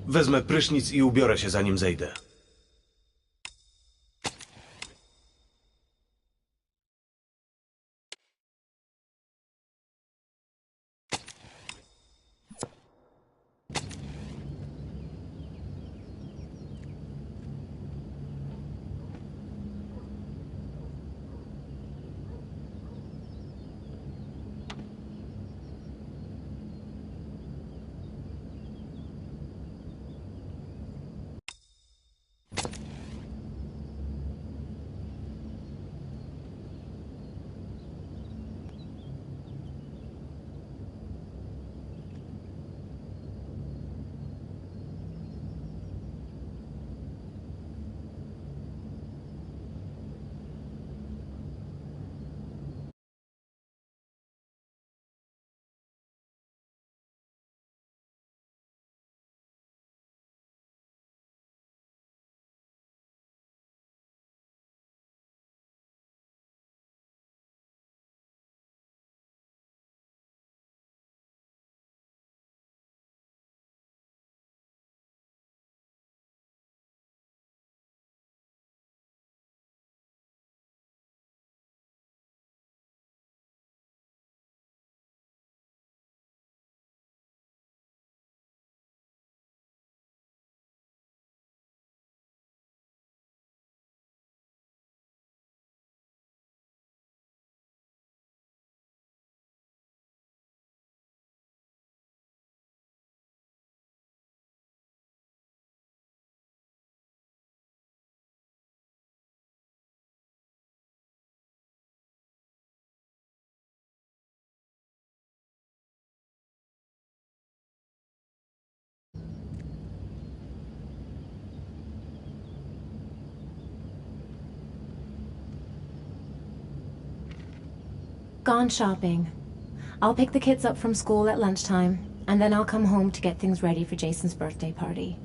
Wezmę prysznic i ubiorę się, zanim zejdę. Gone shopping. I'll pick the kids up from school at lunchtime, and then I'll come home to get things ready for Jason's birthday party.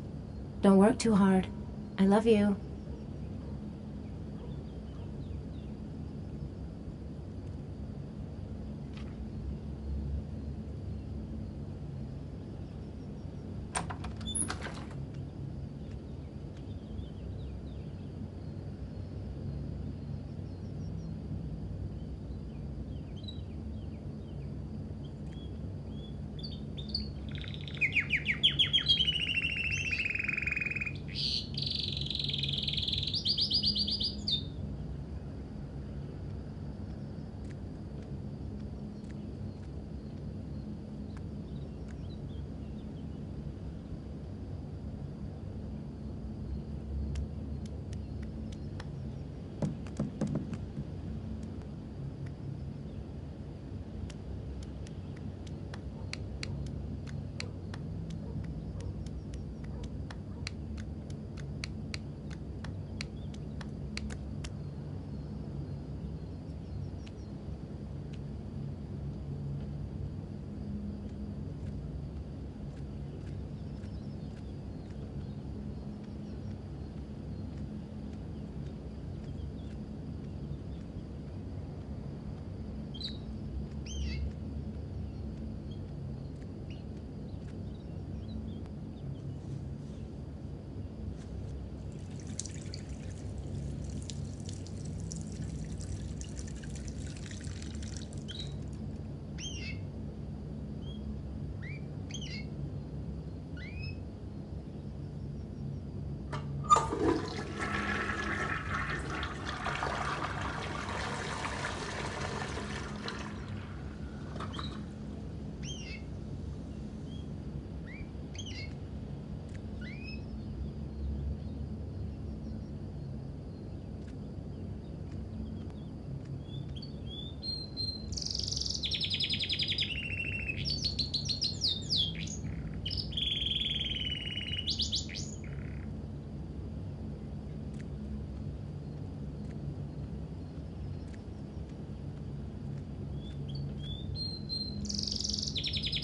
Don't work too hard. I love you.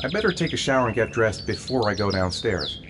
I better take a shower and get dressed before I go downstairs.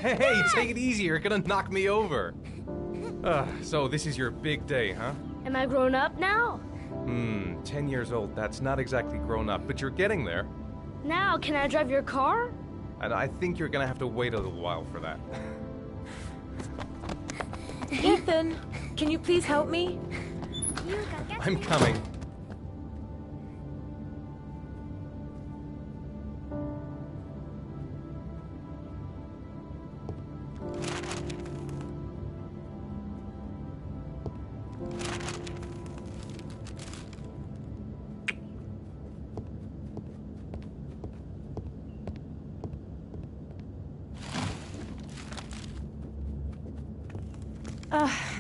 Hey, take it easy. You're gonna knock me over. So this is your big day, huh? Am I grown up now? 10 years old. That's not exactly grown up, but you're getting there. Now, can I drive your car? And I think you're gonna have to wait a little while for that. Ethan, can you please help me? I'm coming.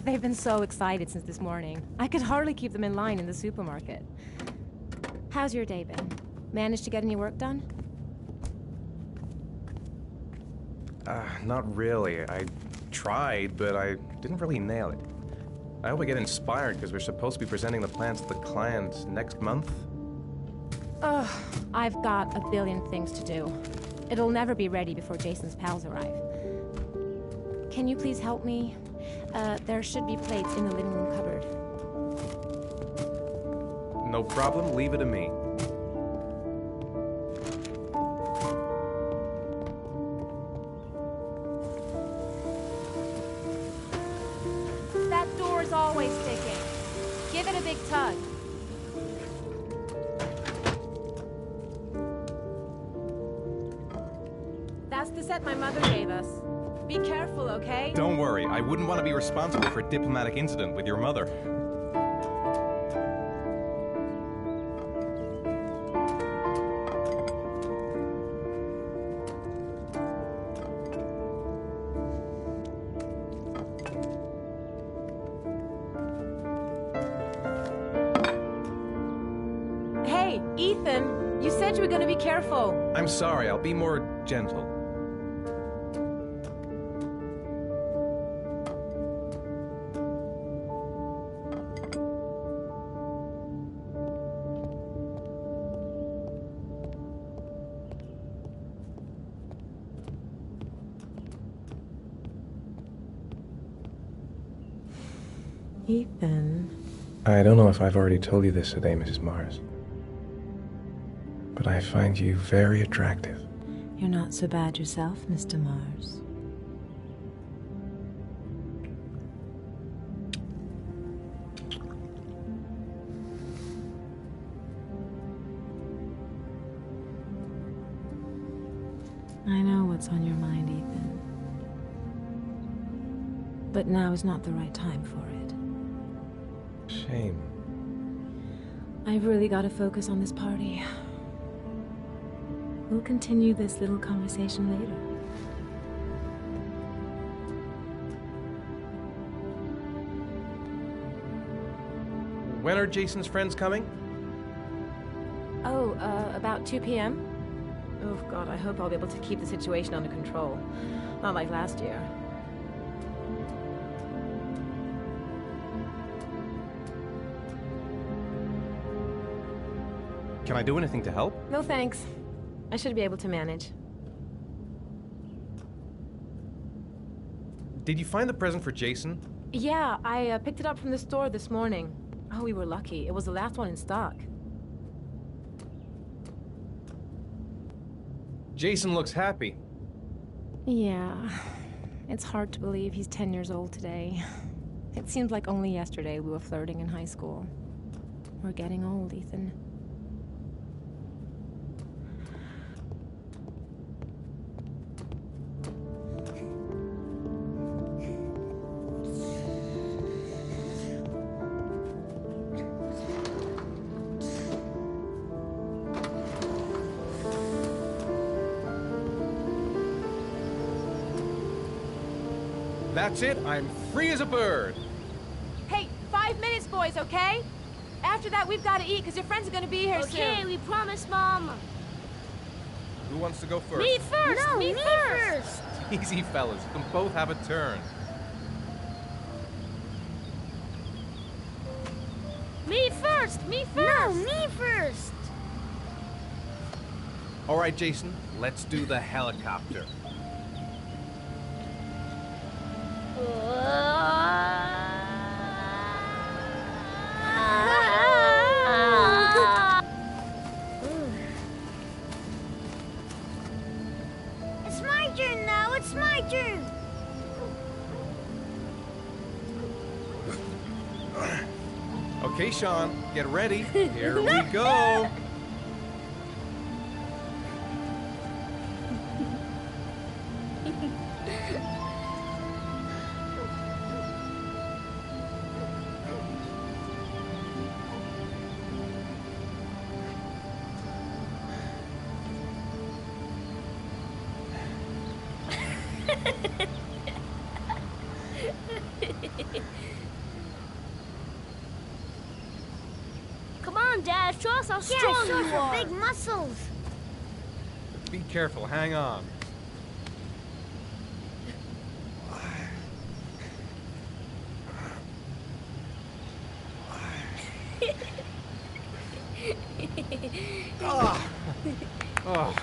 They've been so excited since this morning. I could hardly keep them in line in the supermarket. How's your day been? Managed to get any work done? Not really. I tried, but I didn't really nail it. I hope I get inspired because we're supposed to be presenting the plans to the client next month. Ugh, I've got a billion things to do. It'll never be ready before Jason's pals arrive. Can you please help me? There should be plates in the living room cupboard. No problem, leave it to me. That door's always sticking. Give it a big tug. That's the set my mother gave us. Be careful, okay? Don't worry, I wouldn't want to be responsible for a diplomatic incident with your mother. Hey, Ethan, you said you were gonna be careful. I'm sorry, I'll be more gentle. Ethan. I don't know if I've already told you this today, Mrs. Mars, but I find you very attractive. You're not so bad yourself, Mr. Mars. I know what's on your mind, Ethan. But now is not the right time for it. Shame. I've really got to focus on this party. We'll continue this little conversation later. When are Jason's friends coming? Oh, about 2 p.m.? Oh, God, I hope I'll be able to keep the situation under control. Not like last year. Can I do anything to help? No thanks. I should be able to manage. Did you find the present for Jason? Yeah, I picked it up from the store this morning. Oh, we were lucky. It was the last one in stock. Jason looks happy. Yeah. It's hard to believe he's 10 years old today. It seems like only yesterday we were flirting in high school. We're getting old, Ethan. That's it, I'm free as a bird. Hey, 5 minutes, boys, okay? After that, we've got to eat, because your friends are going to be here soon. Okay, we promise, Mom. Who wants to go first? Me first! No, me me first! Easy, fellas. You can both have a turn. Me first! Me No, first! me first. All right, Jason, let's do the helicopter. It's my turn now. It's my turn. Okay, Sean, get ready. Here we go. Come on, Dad, show us how Yeah, strong show you us are. your big muscles. Be careful, hang on. Oh.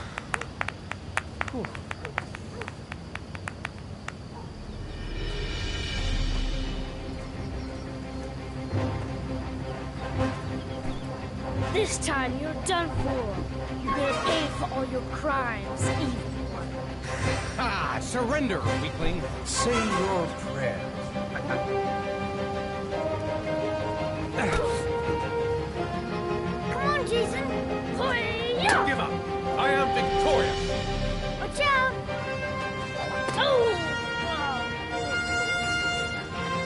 Whew. This time you're done for. You're gonna pay for all your crimes, evil one. Ah, surrender, weakling. Say your prayer. Come on, Jason. Hi-ya! Give up. I am victorious. Watch out. Oh!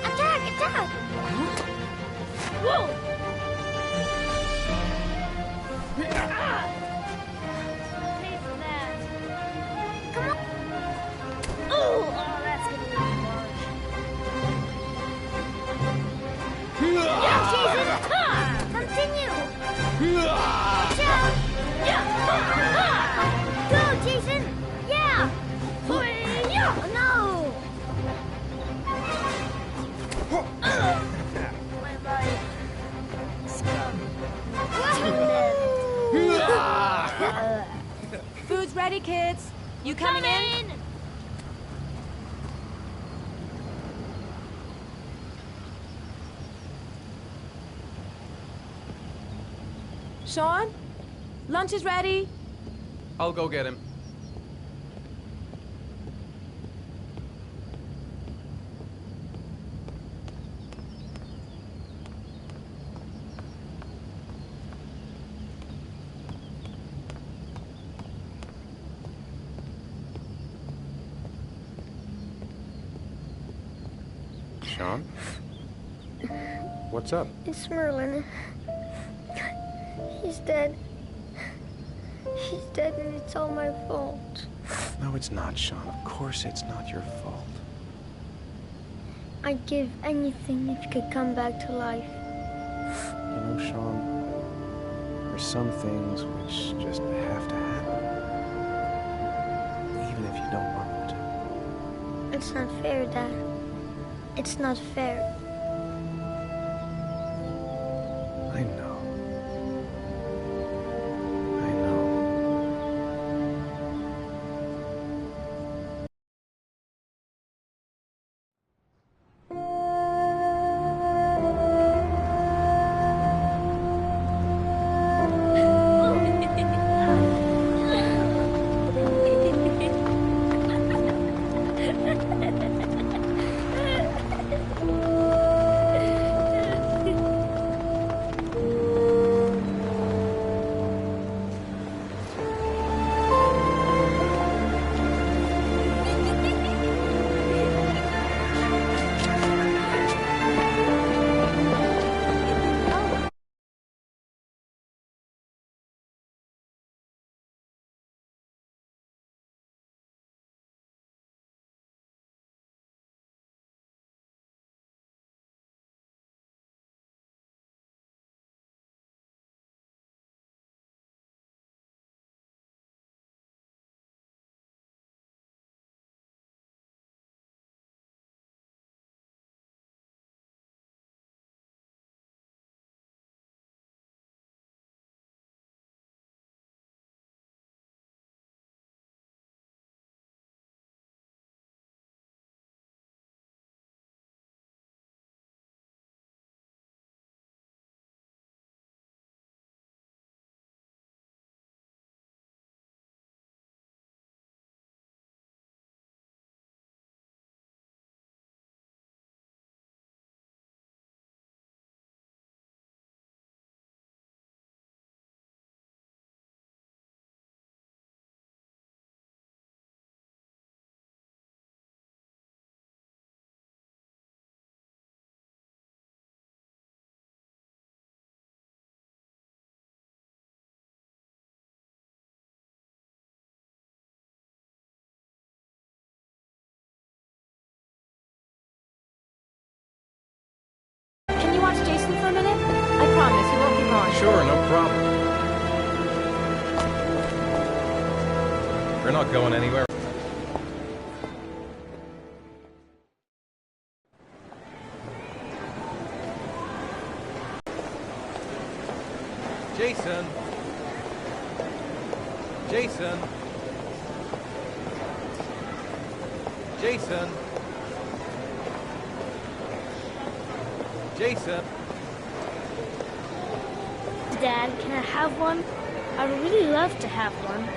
Attack, attack. Whoa! Pay for that. Come on. Oh, that's gonna be large. Yeah, Jason. Ha! Continue. Watch out. Yeah! Ha! Ha! Go, Jason. Yeah. Hi-ya! Oh, no. My body. Scum. Food's ready, kids. You coming in? Sean? Lunch is ready. I'll go get him. Sean? What's up? It's Merlin. He's dead. He's dead and it's all my fault. No, it's not, Sean. Of course it's not your fault. I'd give anything if you could come back to life. You know, Sean, there are some things which just have to happen. Even if you don't want them to. It's not fair, Dad. It's not fair. I know. I know. Can you watch Jason for a minute? I promise, he won't be gone. Sure, no problem. We're not going anywhere. Jason! Jason! Jason! Jason! Dad, can I have one? I'd really love to have one.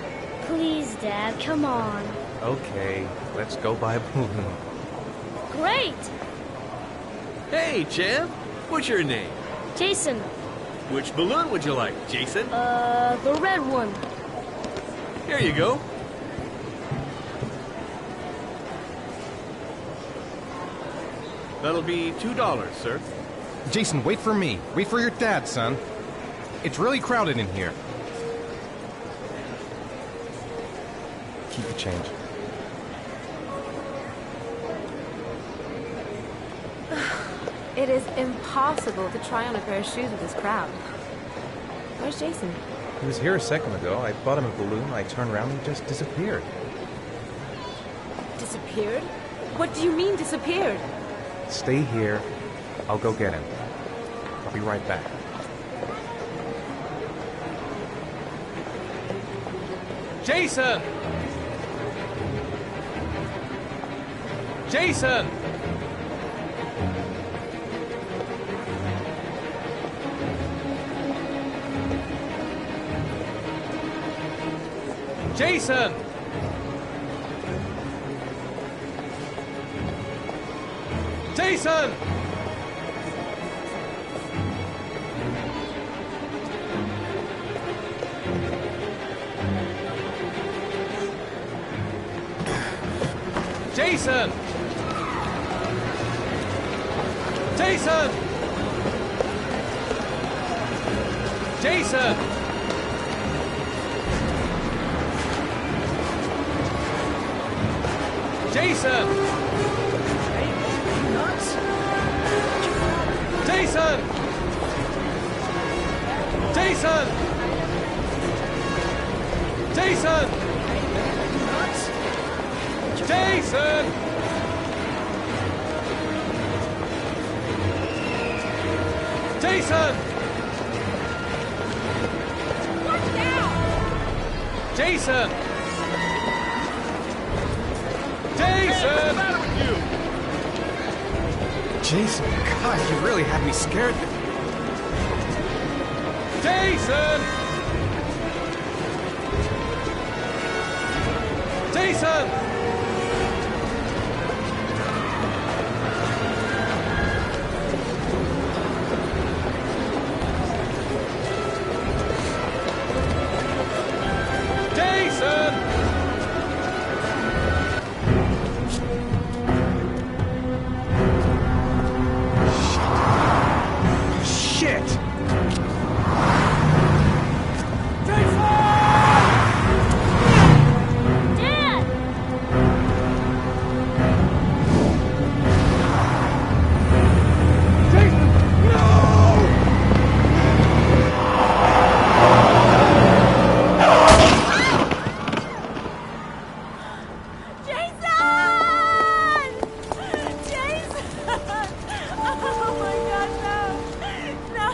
Please, Dad, come on. Okay, let's go buy a balloon. Great! Hey, champ. What's your name? Jason, Which balloon would you like, Jason? the red one. Here you go. That'll be $2, sir. Jason, wait for me. Wait for your dad, son. It's really crowded in here. Keep the change. It is impossible to try on a pair of shoes with this crowd. Where's Jason? He was here a second ago. I bought him a balloon. I turned around and he just disappeared. Disappeared? What do you mean disappeared? Stay here. I'll go get him. I'll be right back. Jason! Jason! Jason! Jason! Jason! Jason! Jason! Jason! Nuts? Jason! Jason! Jason! Nuts? Jason! Jason! Watch out! Jason! Jason! Jason, God, you really had me scared. Jason! Jason! Jason! Shit! Dad! Jason! Jason! Oh my God, no! No!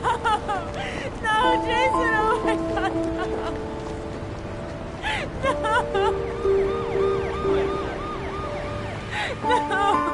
No, Jason! Oh my God, no! No! No!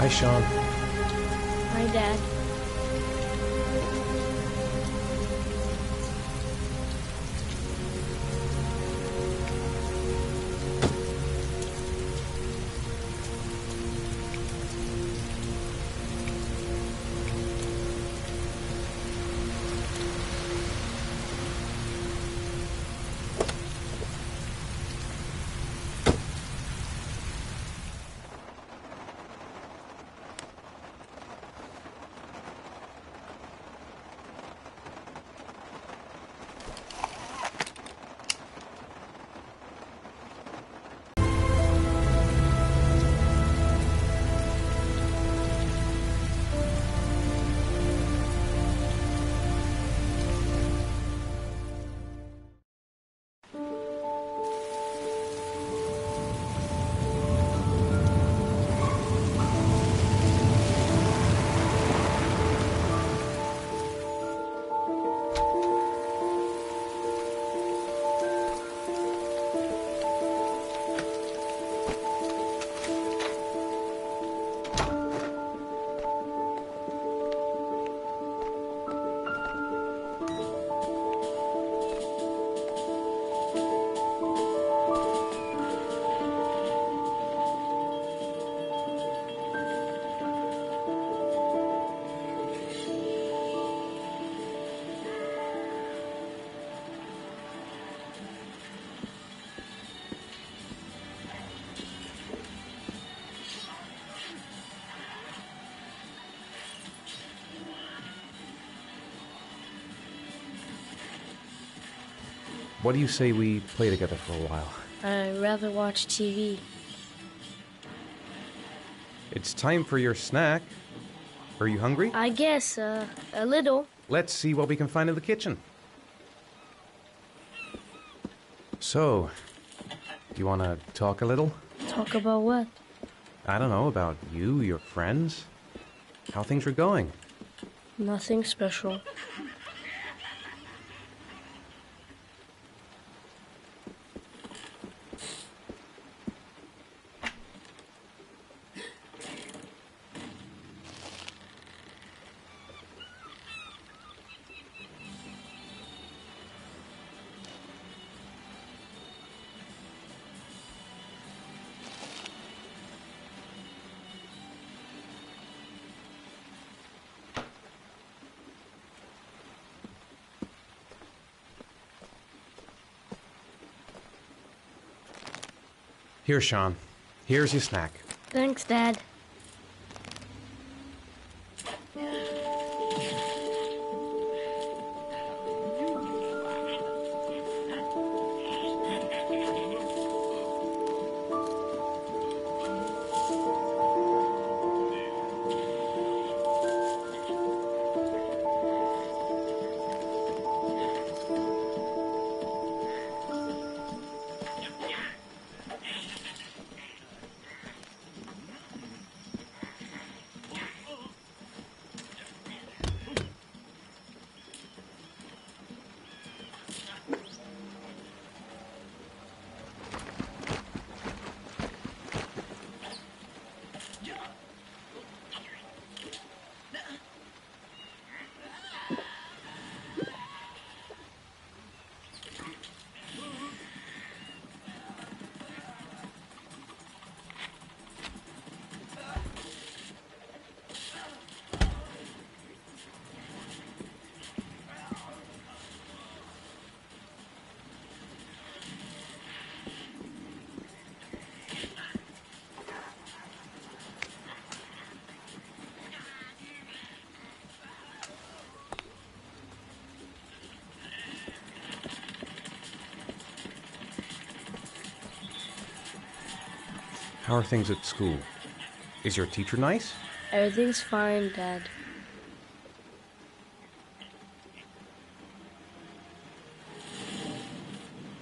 Bye, Sean. Bye, Dad. What do you say we play together for a while? I'd rather watch TV. It's time for your snack. Are you hungry? I guess, a little. Let's see what we can find in the kitchen. So, you want to talk a little? Talk about what? I don't know, about you, your friends, how things are going. Nothing special. Here, Sean. Here's your snack. Thanks, Dad. How are things at school? Is your teacher nice? Everything's fine, Dad.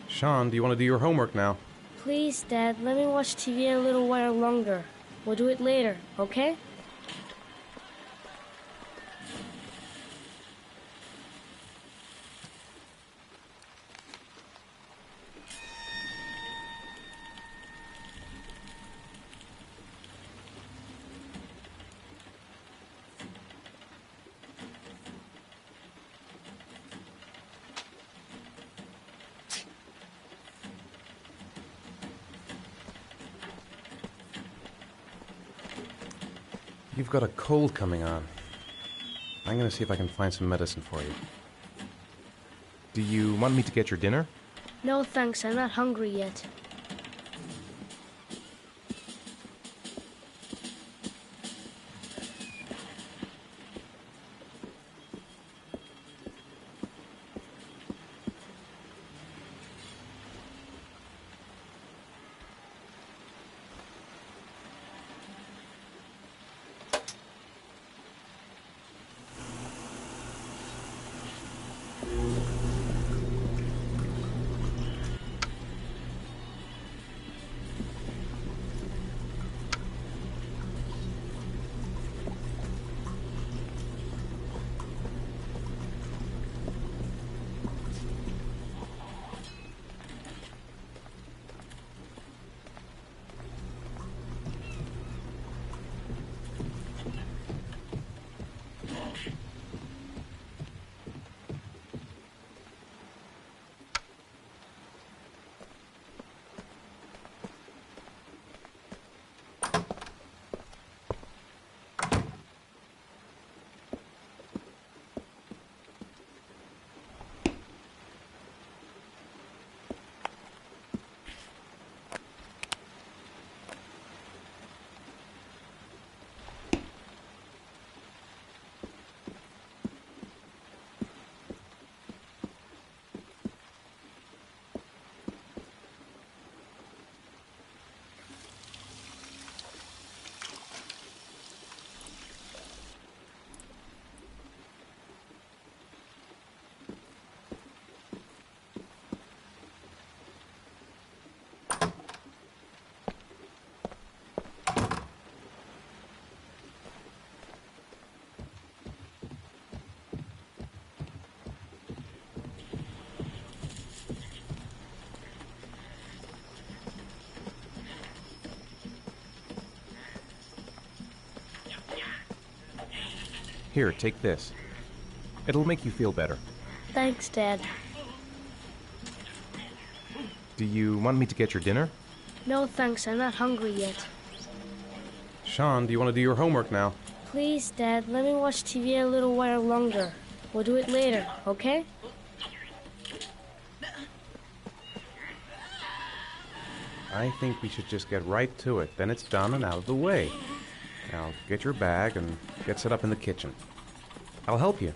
Sean, do you want to do your homework now? Please, Dad, let me watch TV a little while longer. We'll do it later, okay? You've got a cold coming on. I'm gonna see if I can find some medicine for you. Do you want me to get your dinner? No thanks, I'm not hungry yet. Here, take this. It'll make you feel better. Thanks, Dad. Do you want me to get your dinner? No thanks, I'm not hungry yet. Sean, do you want to do your homework now? Please, Dad, let me watch TV a little while longer. We'll do it later, okay? I think we should just get right to it. Then it's done and out of the way. Now, get your bag and get set up in the kitchen. I'll help you.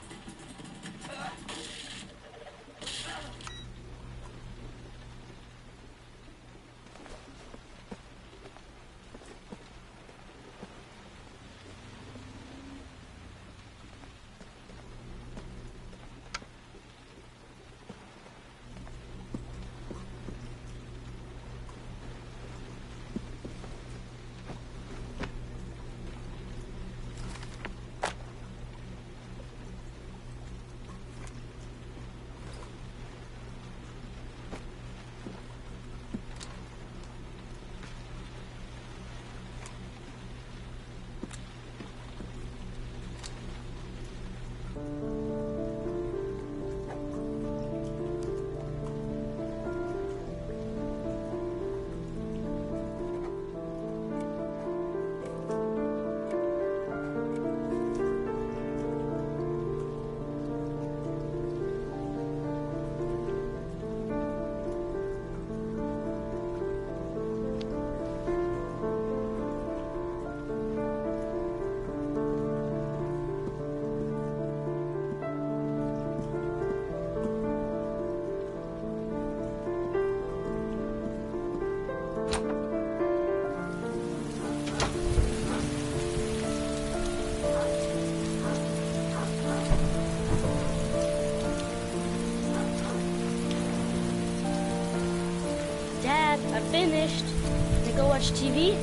Dad, I'm finished. Can I go watch TV?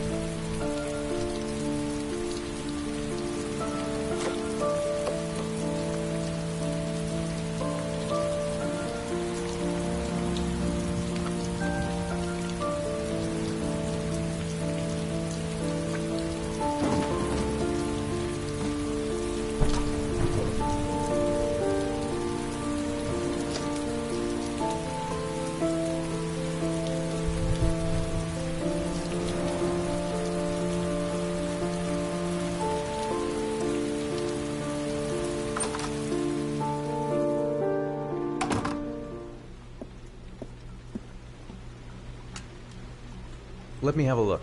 Let me have a look.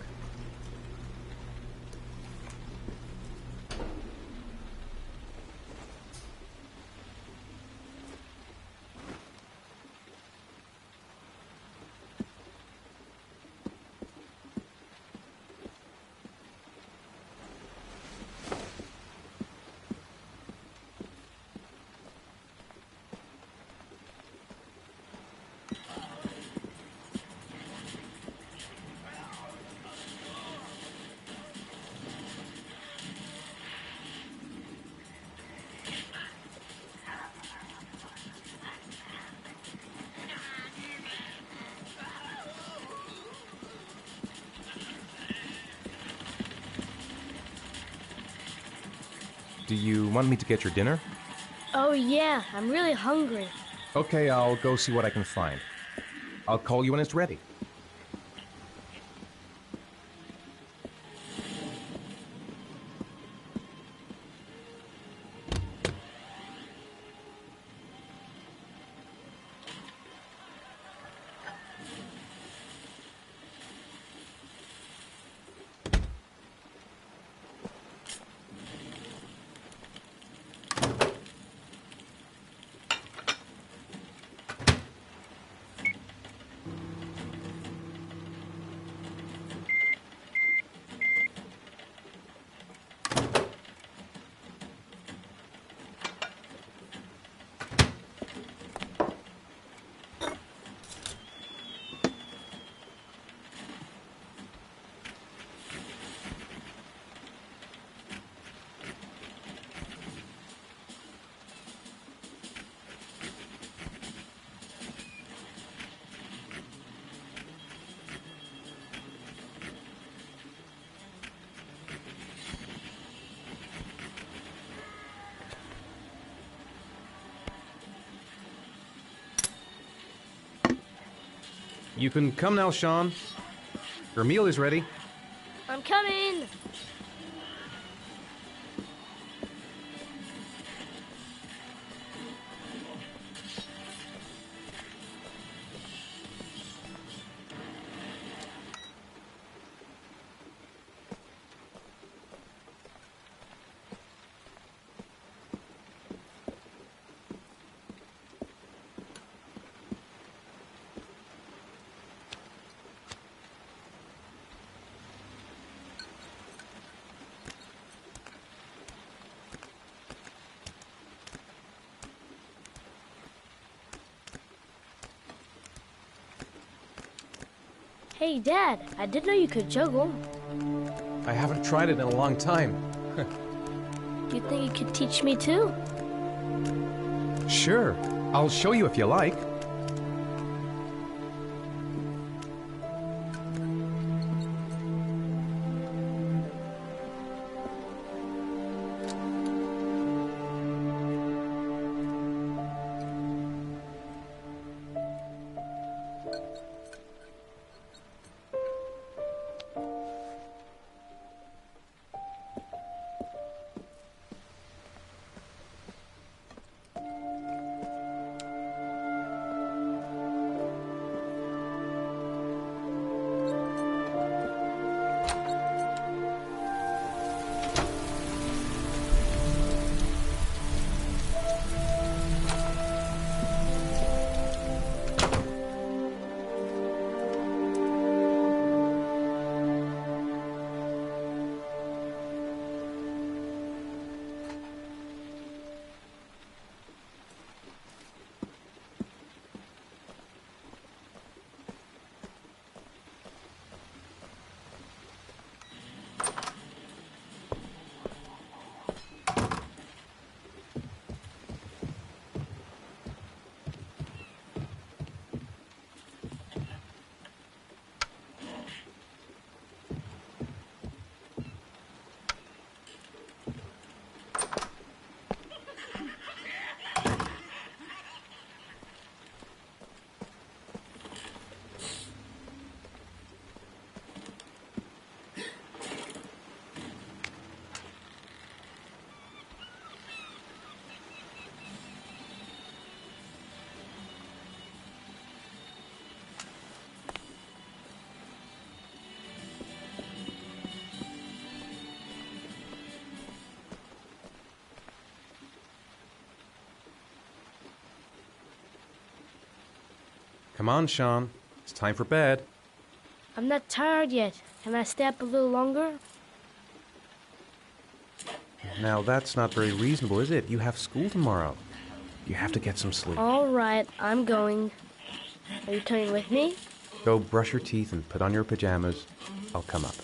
Do you want me to get your dinner? Oh, yeah, I'm really hungry. Okay, I'll go see what I can find. I'll call you when it's ready. You can come now, Sean. Your meal is ready. I'm coming. Hey, Dad, I didn't know you could juggle. I haven't tried it in a long time. You think you could teach me too? Sure. I'll show you if you like. Come on, Sean. It's time for bed. I'm not tired yet. Can I stay up a little longer? Now, that's not very reasonable, is it? You have school tomorrow. You have to get some sleep. All right, I'm going. Are you coming with me? Go brush your teeth and put on your pajamas. I'll come up.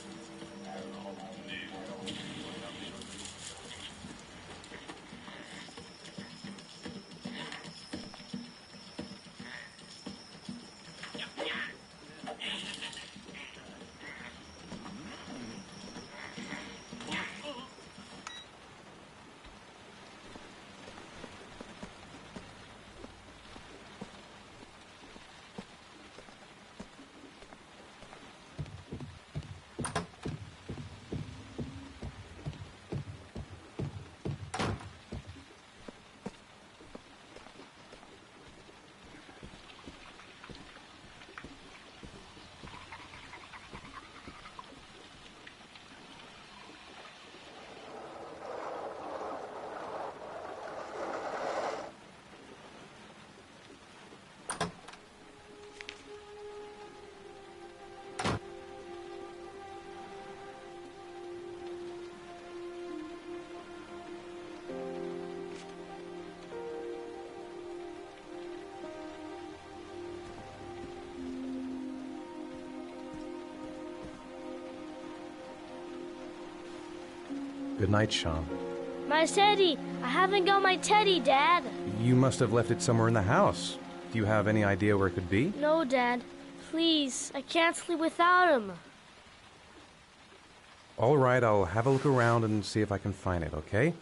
Good night, Sean. My teddy! I haven't got my teddy, Dad! You must have left it somewhere in the house. Do you have any idea where it could be? No, Dad. Please, I can't sleep without him. All right, I'll have a look around and see if I can find it, okay?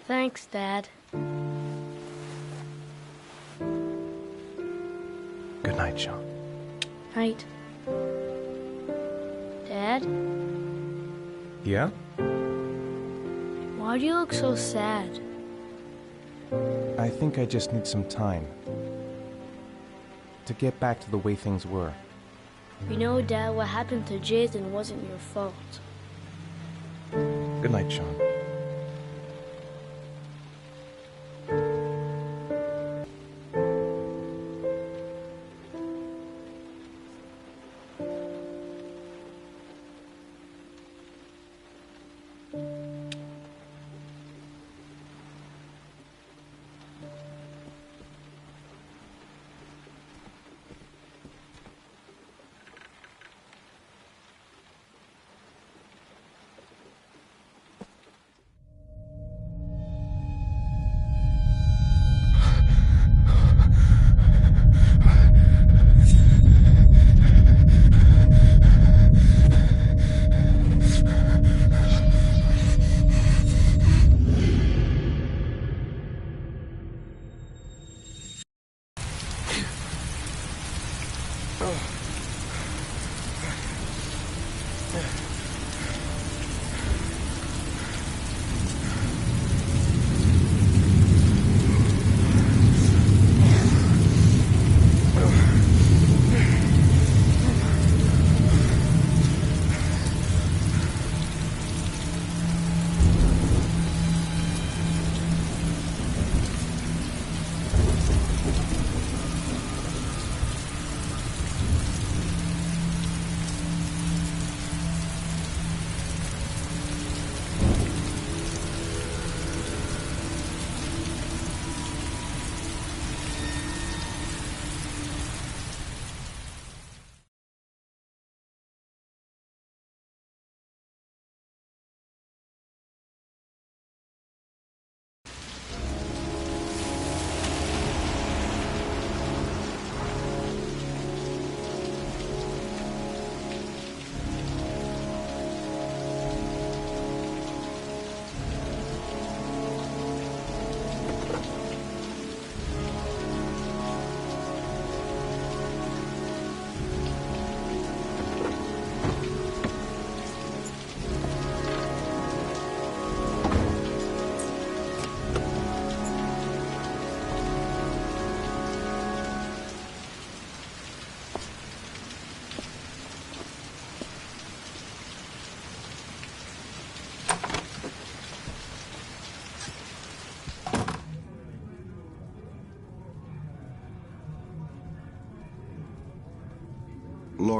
Thanks, Dad. Good night, Sean. Night. Dad, Yeah? why do you look so sad? I think I just need some time to get back to the way things were. You know, Dad, what happened to Jason wasn't your fault. Good night, Sean.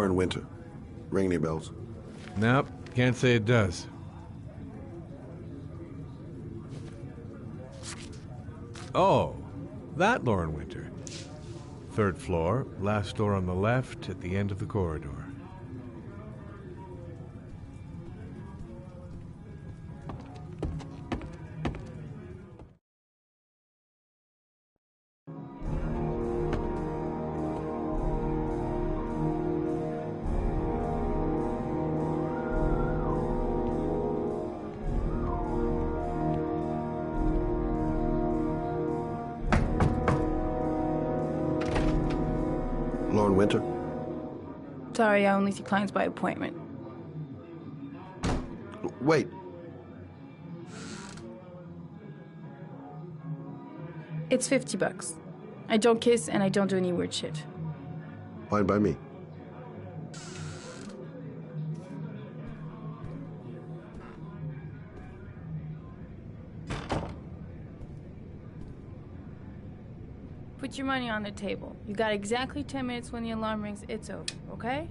Lauren Winter. Ring any bells? Nope, can't say it does. Oh, that Lauren Winter. 3rd floor, last door on the left at the end of the corridor. Lauren Winter? Sorry, I only see clients by appointment. Wait. It's $50. I don't kiss and I don't do any weird shit. Fine by me. Put your money on the table. You got exactly 10 minutes. When the alarm rings, it's over, okay?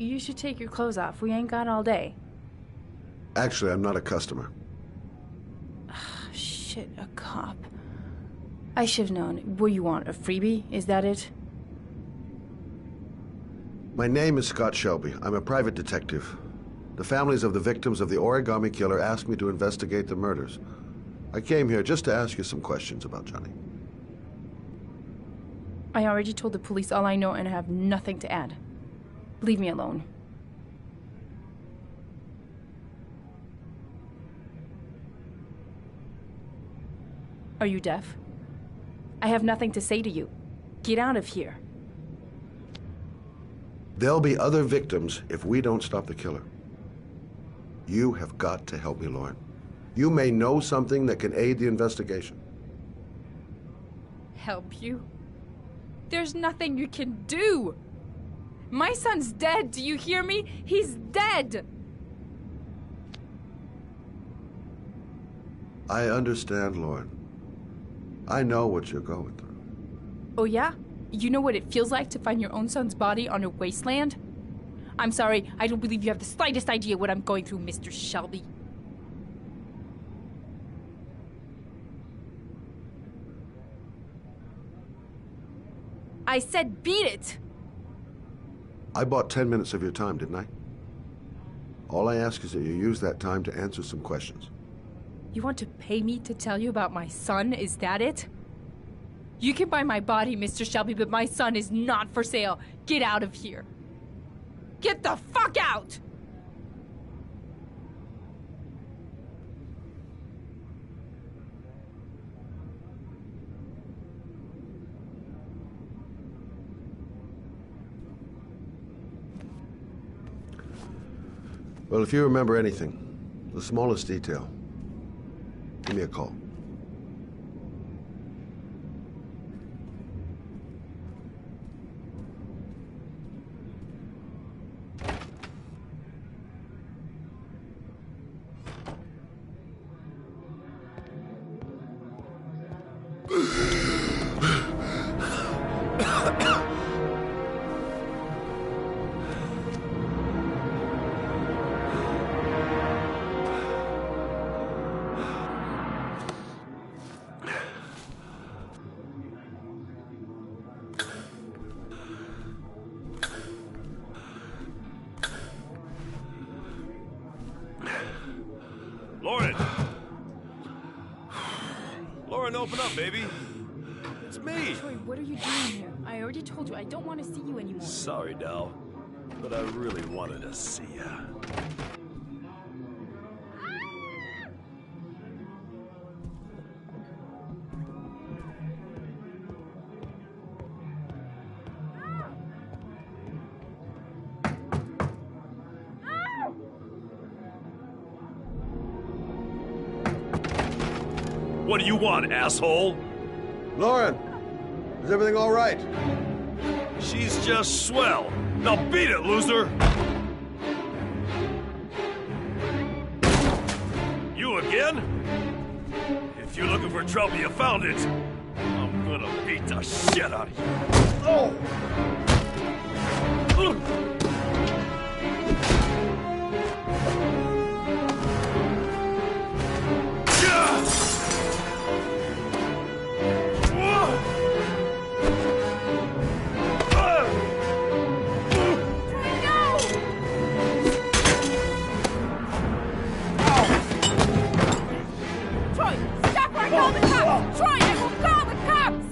you should take your clothes off. We ain't got all day. Actually, I'm not a customer. Shit, a cop. I should have known. What do you want, a freebie? Is that it? My name is Scott Shelby. I'm a private detective. The families of the victims of the Origami Killer asked me to investigate the murders. I came here just to ask you some questions about Johnny. I already told the police all I know and I have nothing to add. Leave me alone. Are you deaf? I have nothing to say to you. Get out of here. There'll be other victims if we don't stop the killer. You have got to help me, Lauren. You may know something that can aid the investigation. Help you? There's nothing you can do. My son's dead. Do you hear me? He's dead. I understand, Lauren. I know what you're going through. Oh, yeah? You know what it feels like to find your own son's body on a wasteland? I'm sorry, I don't believe you have the slightest idea what I'm going through, Mr. Shelby. I said beat it! I bought 10 minutes of your time, didn't I? All I ask is that you use that time to answer some questions. You want to pay me to tell you about my son? Is that it? You can buy my body, Mr. Shelby, but my son is not for sale. Get out of here. Get the fuck out! Well, if you remember anything, the smallest detail, give me a call. Lauren! Lauren, open up, baby. It's me. Troy, what are you doing here? I already told you I don't want to see you anymore. Sorry, Dal, but I really wanted to see ya. What do you want, asshole? Lauren, is everything all right? She's just swell. Now beat it, loser! You again? If you're looking for trouble, you found it. I'm gonna beat the shit out of you. Oh! Call the cops! Troy, I will call the cops!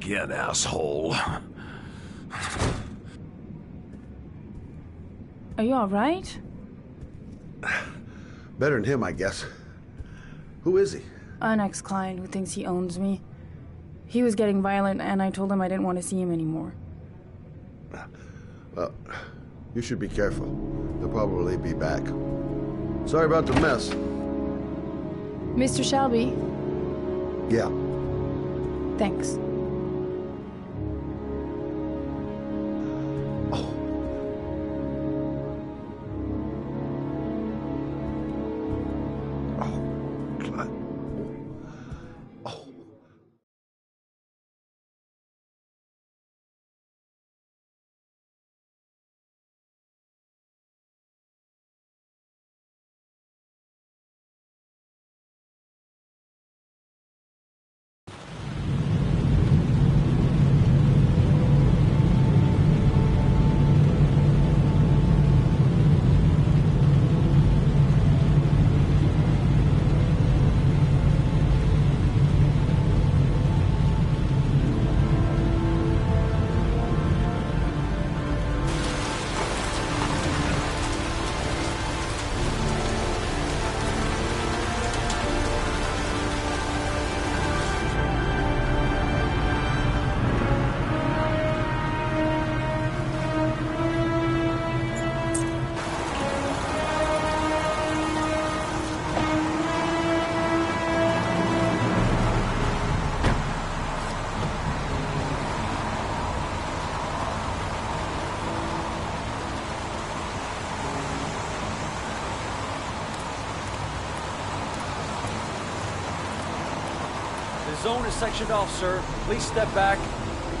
again, asshole. Are you alright? Better than him, I guess. Who is he? An ex-client who thinks he owns me. He was getting violent, and I told him I didn't want to see him anymore. Well, you should be careful. They'll probably be back. Sorry about the mess. Mr. Shelby? Yeah. Thanks. The zone is sectioned off, sir. Please step back.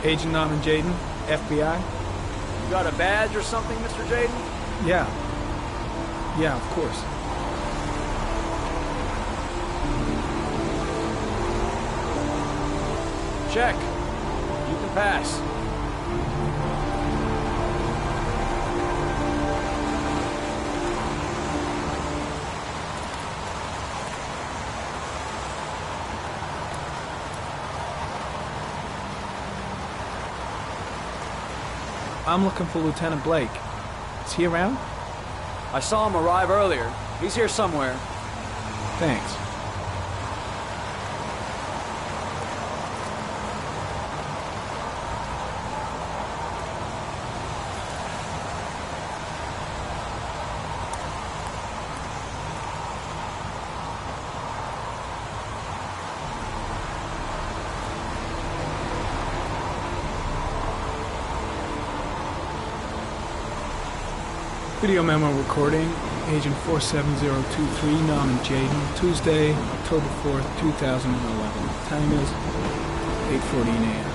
Agent Norman Jaden, FBI. You got a badge or something, Mr. Jaden? Yeah. Yeah, of course. Check. You can pass. I'm looking for Lieutenant Blake. Is he around? I saw him arrive earlier. He's here somewhere. Thanks. Video memo recording, Agent 47023, Norman Jaden, Tuesday, October 4th, 2011. Time is 8:14 a.m.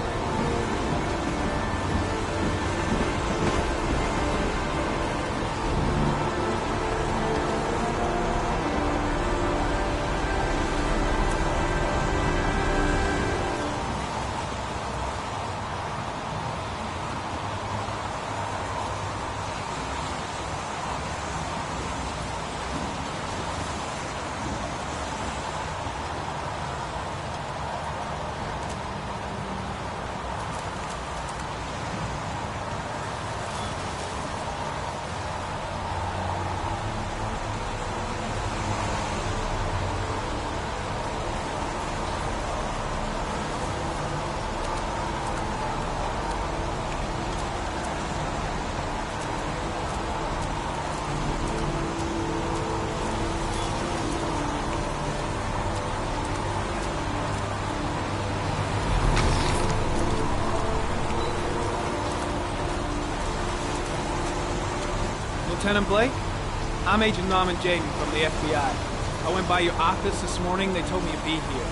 Lieutenant Blake? I'm Agent Norman Jaden from the FBI. I went by your office this morning. They told me you'd be here.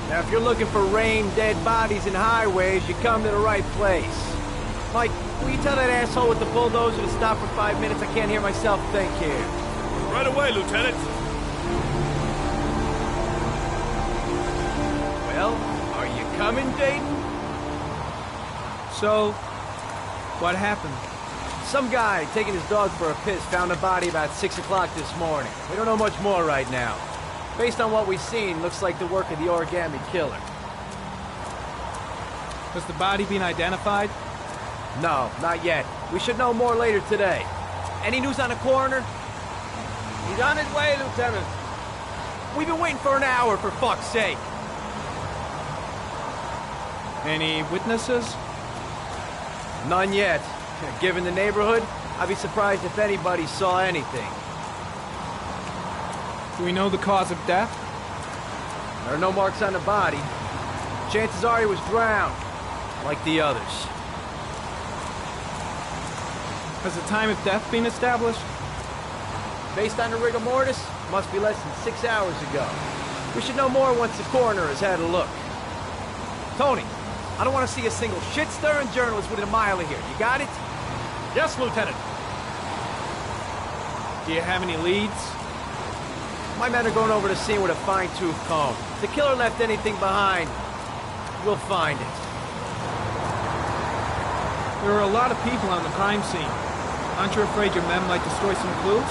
Now, if you're looking for rain, dead bodies, and highways, you come to the right place. Mike, will you tell that asshole with the bulldozer to stop for 5 minutes? I can't hear myself think here. Right away, Lieutenant. Well, are you coming, Jaden? So, what happened? Some guy taking his dog for a piss found a body about 6 o'clock this morning. We don't know much more right now. Based on what we've seen, looks like the work of the Origami Killer. Has the body been identified? No, not yet. We should know more later today. Any news on the coroner? He's on his way, Lieutenant. We've been waiting for an hour, for fuck's sake. Any witnesses? None yet. Given the neighborhood, I'd be surprised if anybody saw anything. Do we know the cause of death? There are no marks on the body. Chances are he was drowned, like the others. Has the time of death been established? Based on the rigor mortis, must be less than 6 hours ago. We should know more once the coroner has had a look. Tony, I don't want to see a single shit-stirring journalist within a mile of here. You got it? Yes, Lieutenant. Do you have any leads? My men are going over the scene with a fine-tooth comb. If the killer left anything behind, we'll find it. There are a lot of people on the crime scene. Aren't you afraid your men might destroy some clues?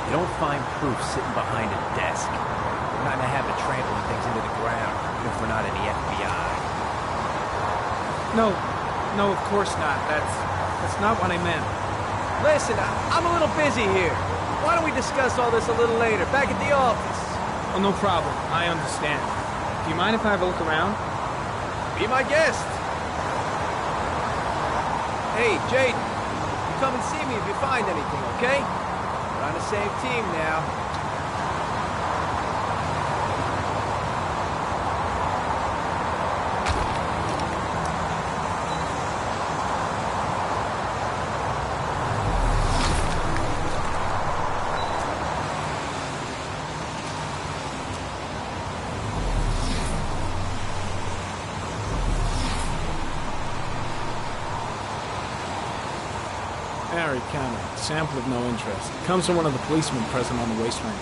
You don't find proof sitting behind a desk. We're not in the habit of trampling things into the ground, even if we're not in the FBI. No, of course not. That's not what I meant. Listen, I'm a little busy here. Why don't we discuss all this a little later, back at the office? Oh, no problem. I understand. Do you mind if I have a look around? Be my guest. Hey, Jaden, you come and see me if you find anything, okay? We're on the same team now. Harry County. Sample of no interest. Comes from one of the policemen present on the wasteland.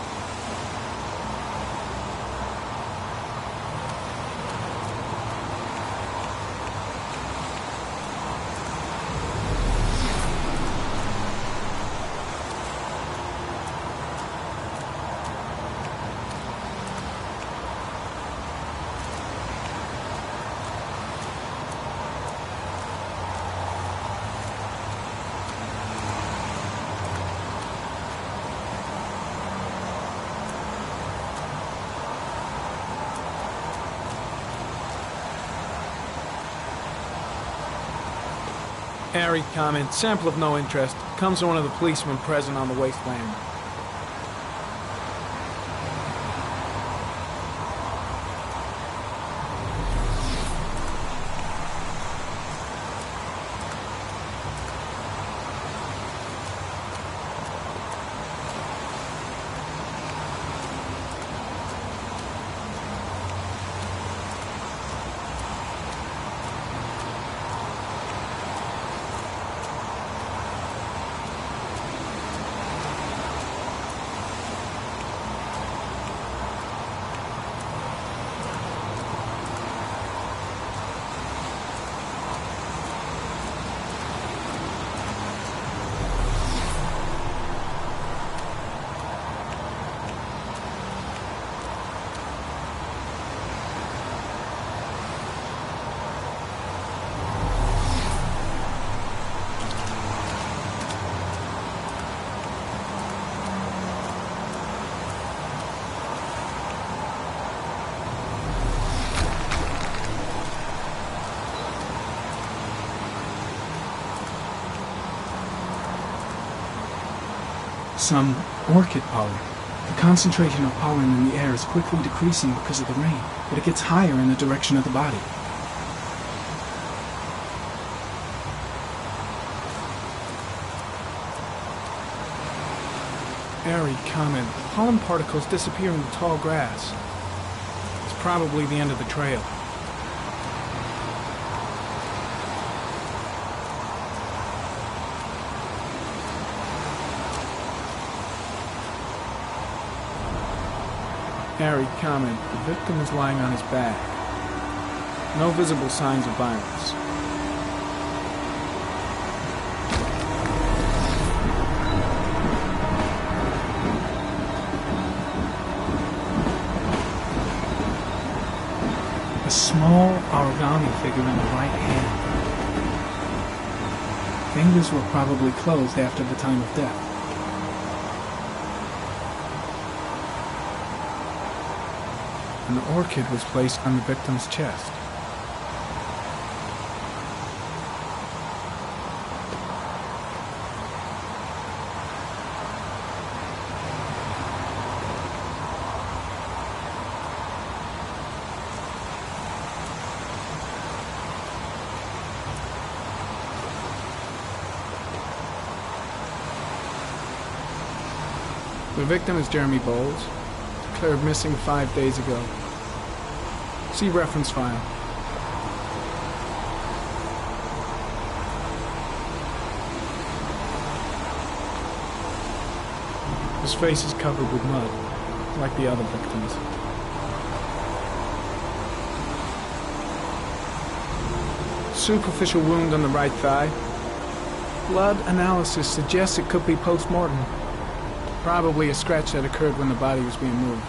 Harry comment, sample of no interest. Comes from one of the policemen present on the wasteland. Some orchid pollen. The concentration of pollen in the air is quickly decreasing because of the rain, but it gets higher in the direction of the body. Airy comment. Pollen particles disappear in the tall grass. It's probably the end of the trail. Harry comment. The victim is lying on his back. No visible signs of violence. A small, figure in the right hand. Fingers were probably closed after the time of death. An orchid was placed on the victim's chest. The victim is Jeremy Bowles, declared missing 5 days ago. See reference file. His face is covered with mud, like the other victims. Superficial wound on the right thigh. Blood analysis suggests it could be post-mortem. Probably a scratch that occurred when the body was being moved.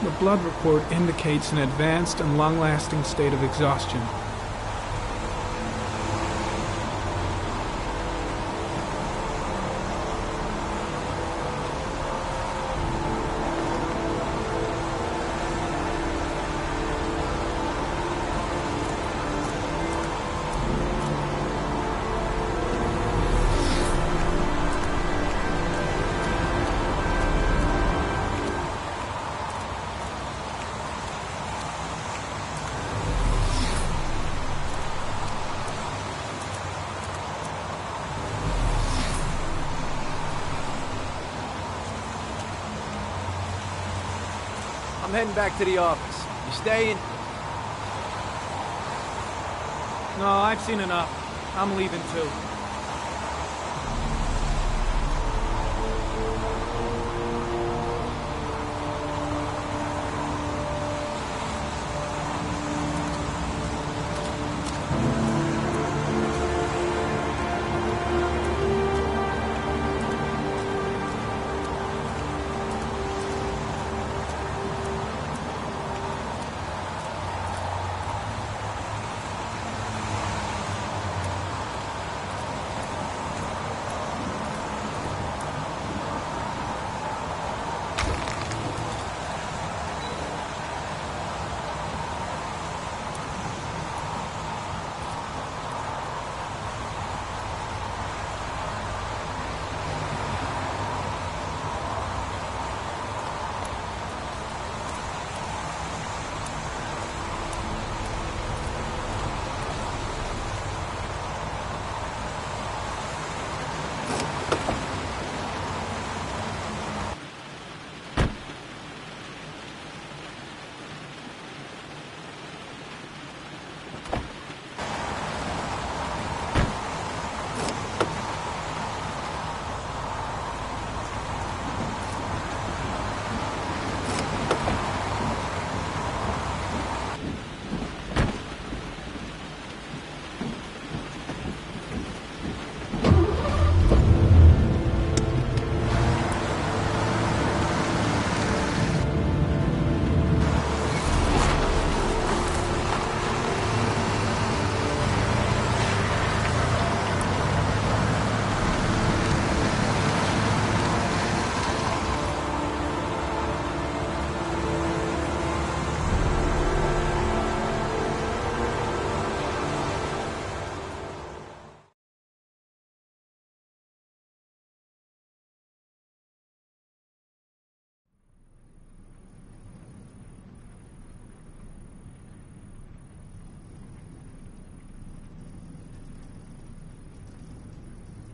The blood report indicates an advanced and long-lasting state of exhaustion. I'm heading back to the office. You staying? No, I've seen enough. I'm leaving too.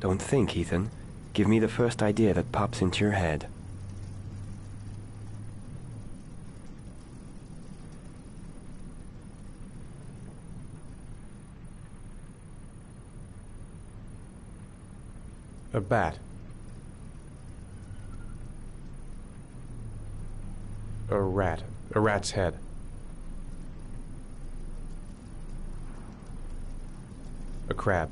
Don't think, Ethan. Give me the first idea that pops into your head. A bat. A rat. A rat's head. A crab.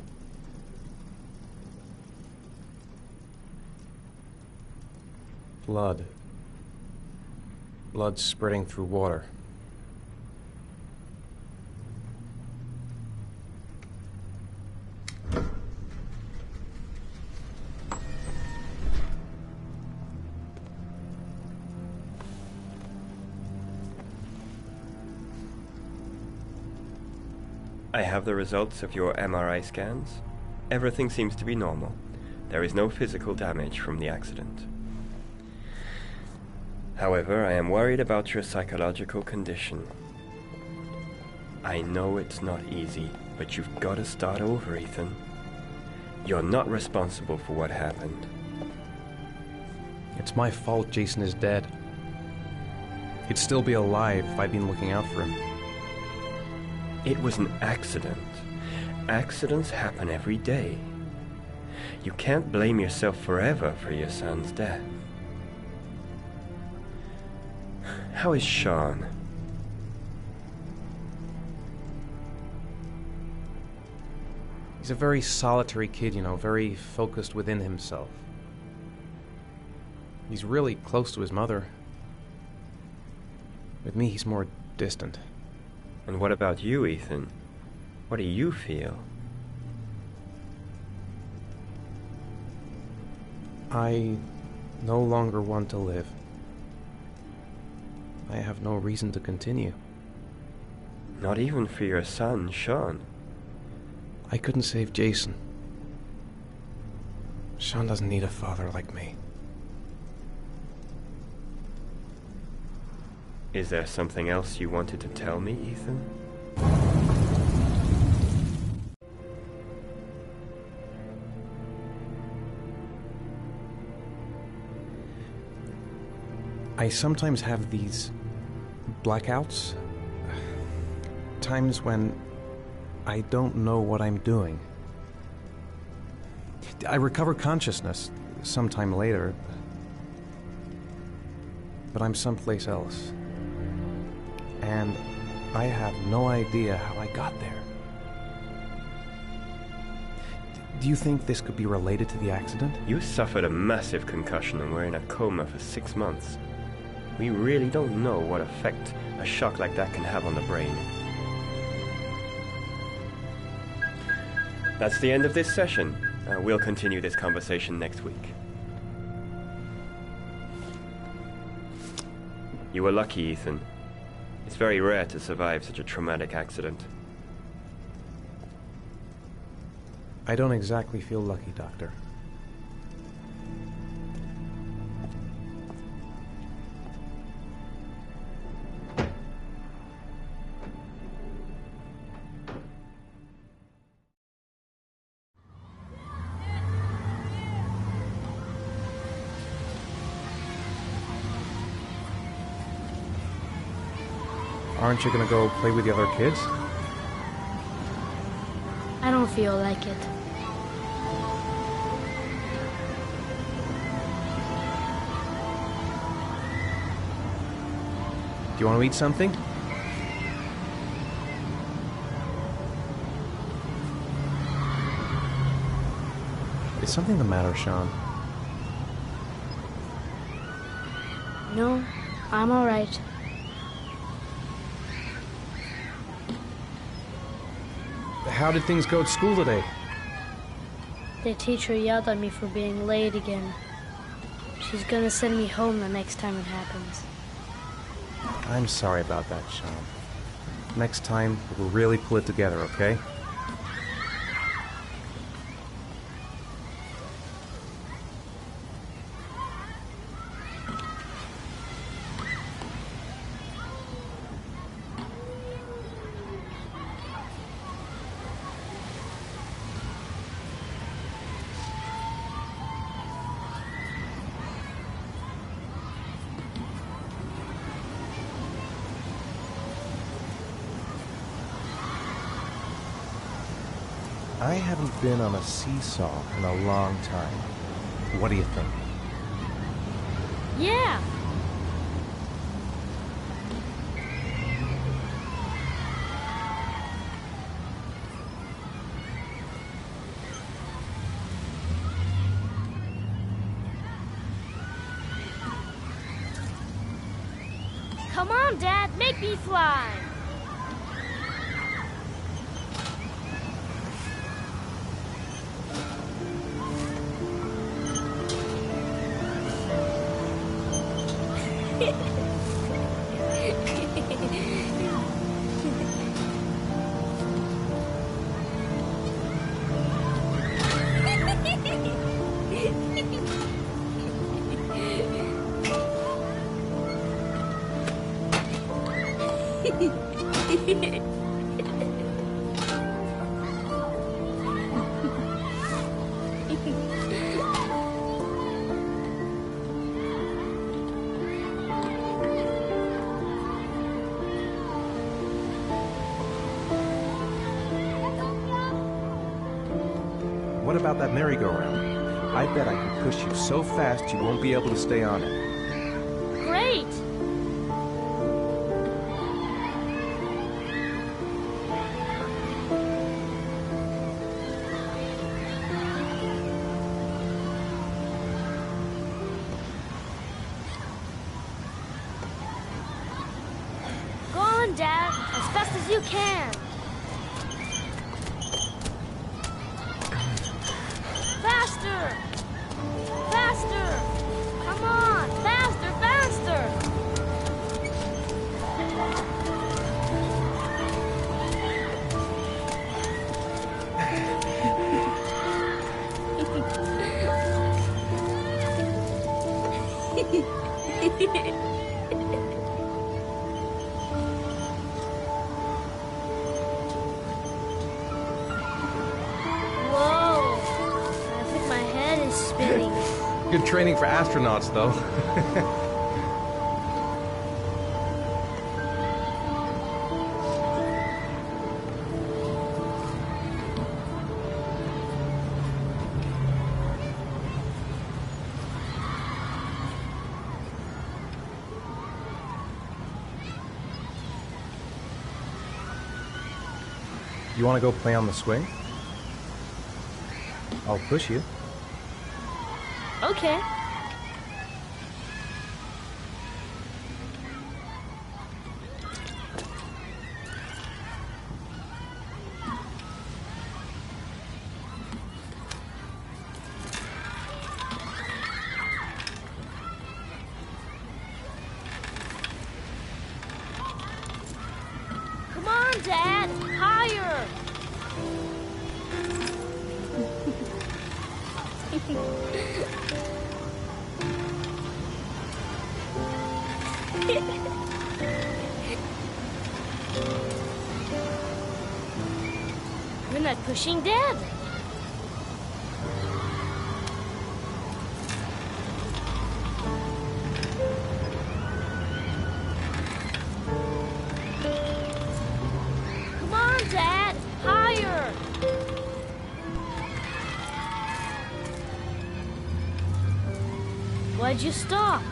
Blood. Blood spreading through water. I have the results of your MRI scans. Everything seems to be normal. There is no physical damage from the accident. However, I am worried about your psychological condition. I know it's not easy, but you've got to start over, Ethan. You're not responsible for what happened. It's my fault Jason is dead. He'd still be alive if I'd been looking out for him. It was an accident. Accidents happen every day. You can't blame yourself forever for your son's death. How is Sean? He's a very solitary kid, you know, very focused within himself. He's really close to his mother. With me, he's more distant. And what about you, Ethan? What do you feel? I no longer want to live. I have no reason to continue. Not even for your son, Sean. I couldn't save Jason. Sean doesn't need a father like me. Is there something else you wanted to tell me, Ethan? I sometimes have these blackouts. Times when I don't know what I'm doing. I recover consciousness sometime later, but I'm someplace else. And I have no idea how I got there. Do you think this could be related to the accident? You suffered a massive concussion and were in a coma for 6 months. We really don't know what effect a shock like that can have on the brain. That's the end of this session. We'll continue this conversation next week. You were lucky, Ethan. It's very rare to survive such a traumatic accident. I don't exactly feel lucky, Doctor. Aren't you gonna go play with the other kids? I don't feel like it. Do you want to eat something? Is something the matter, Sean? No, I'm all right. How did things go at school today? The teacher yelled at me for being late again. She's gonna send me home the next time it happens. I'm sorry about that, Sean. Next time, we'll really pull it together, okay? I haven't been on a seesaw in a long time. What do you think? Yeah! Come on, Dad, make me fly! what about that merry-go-round? I bet I can push you so fast you won't be able to stay on it. Great! Go on, Dad, as fast as you can. Faster! Faster! Come on! Faster, faster! Whoa! I think my head is spinning. Good training for astronauts, though. You want to go play on the swing? I'll push you. Okay. Come on, Dad! Higher! You're not pushing Dad. Come on, Dad! Higher! Why'd you stop?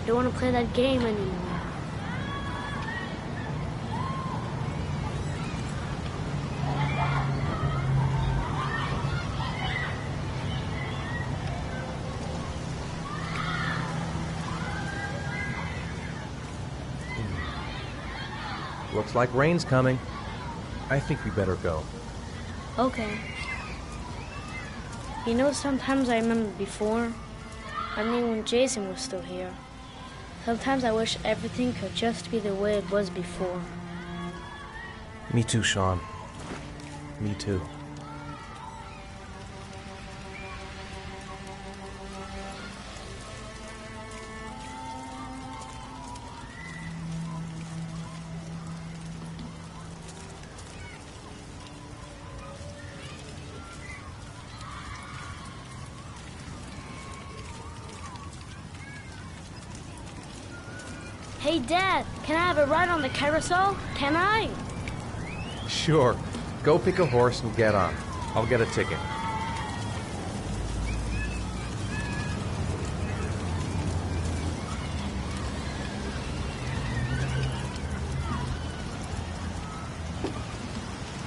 Don't want to play that game anymore. Looks like rain's coming. I think we better go. Okay. You know, sometimes I remember before. I mean, when Jason was still here. Sometimes I wish everything could just be the way it was before. Me too, Sean. Me too. Hey, Dad, can I have a ride on the carousel? Can I? Sure. Go pick a horse and get on. I'll get a ticket.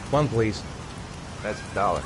One, please. That's $1.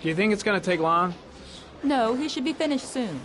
Do you think it's gonna take long? No, he should be finished soon.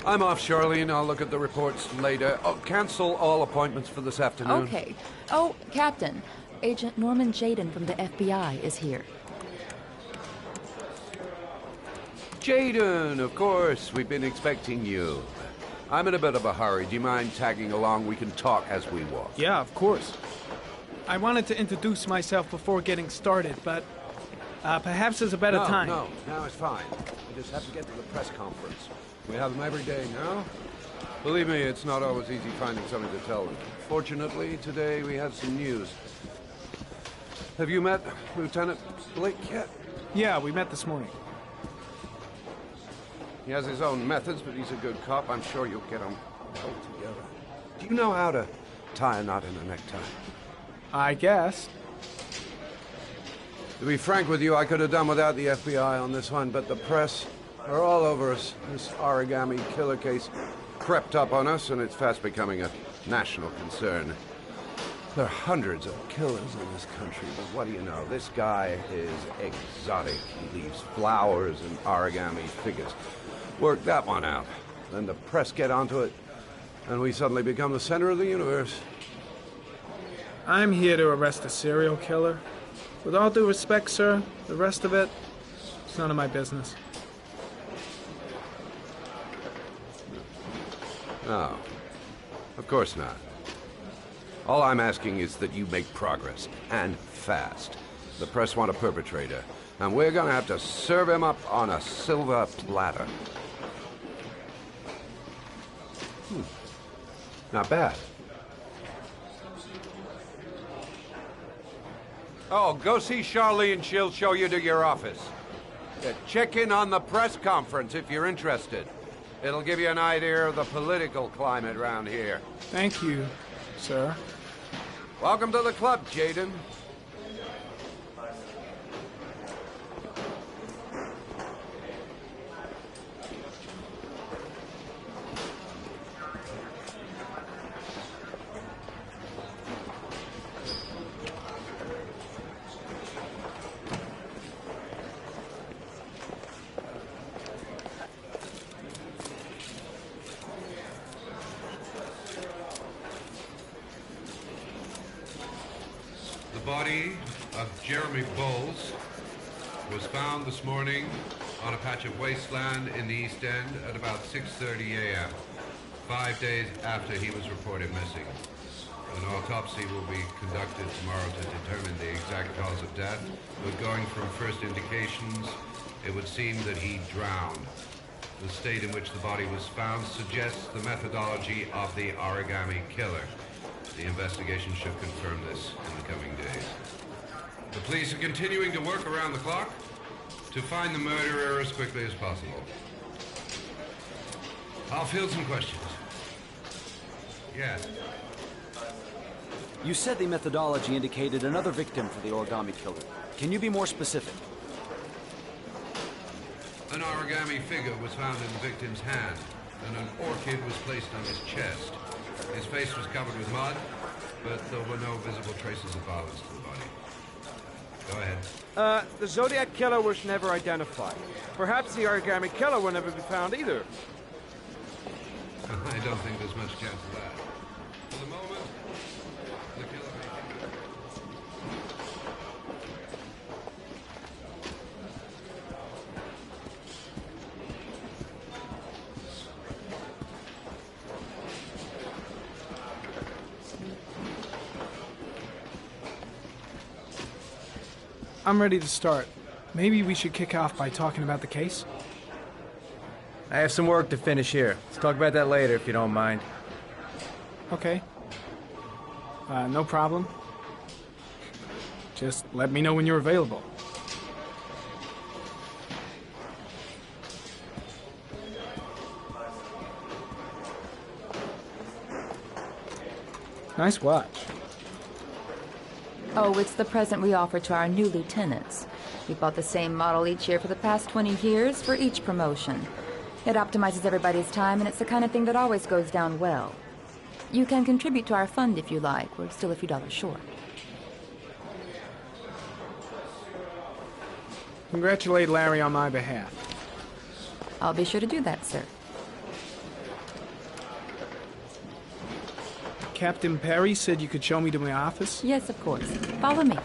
I'm off, Charlene. I'll look at the reports later. Oh, cancel all appointments for this afternoon. Okay. Oh, Captain. Agent Norman Jayden from the FBI is here. Jayden, of course. We've been expecting you. I'm in a bit of a hurry. Do you mind tagging along? We can talk as we walk. Yeah, of course. I wanted to introduce myself before getting started, but perhaps there's a better time. No, now it's fine. We just have to get to the press conference. We have them every day now. Believe me, it's not always easy finding something to tell them. Fortunately, today we had some news. Have you met Lieutenant Blake yet? Yeah, we met this morning. He has his own methods, but he's a good cop. I'm sure you'll get him held together. Do you know how to tie a knot in a necktie? I guess. To be frank with you, I could have done without the FBI on this one, but the press are all over us. This origami killer case crept up on us, and it's fast becoming a national concern. There are hundreds of killers in this country, but what do you know? This guy is exotic. He leaves flowers and origami figures. Work that one out. Then the press get onto it, and we suddenly become the center of the universe. I'm here to arrest a serial killer. With all due respect, sir, the rest of it, it's none of my business. No, of course not. All I'm asking is that you make progress, and fast. The press want a perpetrator, and we're gonna have to serve him up on a silver platter. Not bad. Oh, go see Charlene. She'll show you to your office. Check in on the press conference if you're interested. It'll give you an idea of the political climate around here. Thank you, sir. Welcome to the club, Jayden. The body of Jeremy Bowles was found this morning on a patch of wasteland in the East End at about 6:30 a.m., 5 days after he was reported missing. An autopsy will be conducted tomorrow to determine the exact cause of death, but going from first indications, it would seem that he drowned. The state in which the body was found suggests the methodology of the origami killer. The investigation should confirm this in the coming days. The police are continuing to work around the clock to find the murderer as quickly as possible. I'll field some questions. Yes. You said the methodology indicated another victim for the origami killer. Can you be more specific? An origami figure was found in the victim's hand, and an orchid was placed on his chest. His face was covered with mud, but there were no visible traces of violence to the body. Go ahead. The Zodiac Killer was never identified. Perhaps the origami killer will never be found either. I don't think there's much chance of that. For the moment, the killer may think... I'm ready to start. Maybe we should kick off by talking about the case? I have some work to finish here. Let's talk about that later if you don't mind. Okay. No problem. Just let me know when you're available. Nice watch. Oh, it's the present we offer to our new lieutenants. We bought the same model each year for the past 20 years for each promotion. It optimizes everybody's time, and it's the kind of thing that always goes down well. You can contribute to our fund if you like. We're still a few dollars short. Congratulate Larry on my behalf. I'll be sure to do that, sir. Captain Perry said you could show me to my office? Yes, of course. Follow me.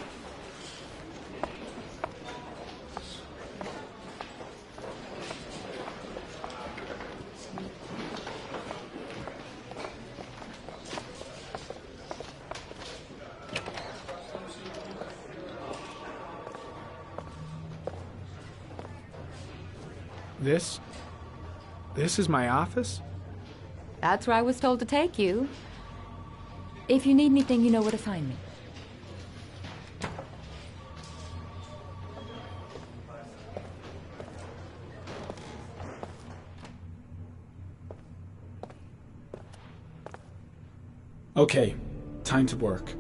This is my office? That's where I was told to take you. If you need anything, you know where to find me. Okay, time to work.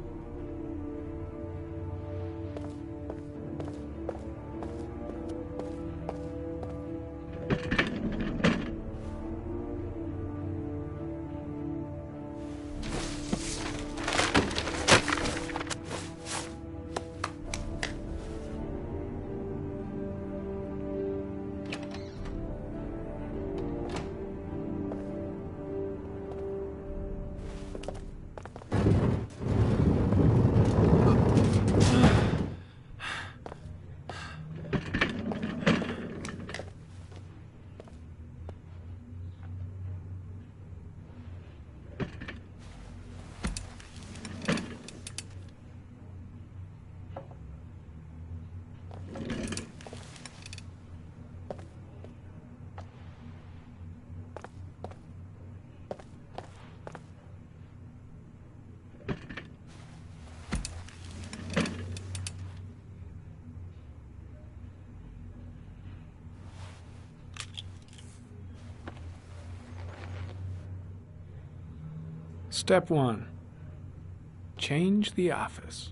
Step 1. Change the office.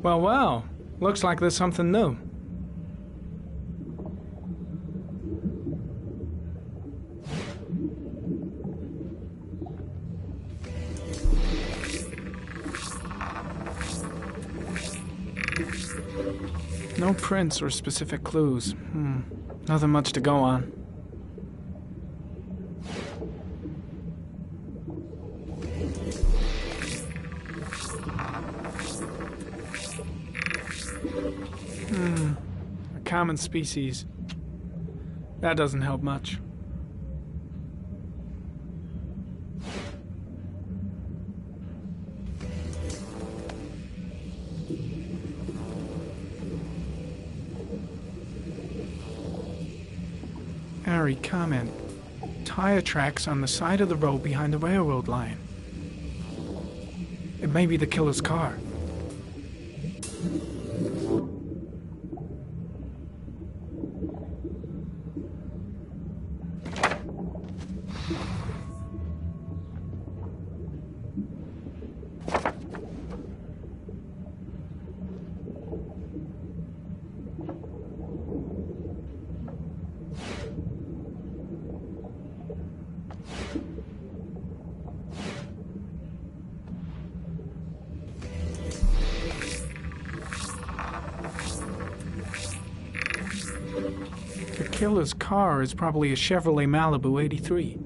Well, looks like there's something new. No prints or specific clues. Nothing much to go on. A common species. That doesn't help much. Harry, comment. Tire tracks on the side of the road behind the railroad line. It may be the killer's car. The killer's car is probably a Chevrolet Malibu 83.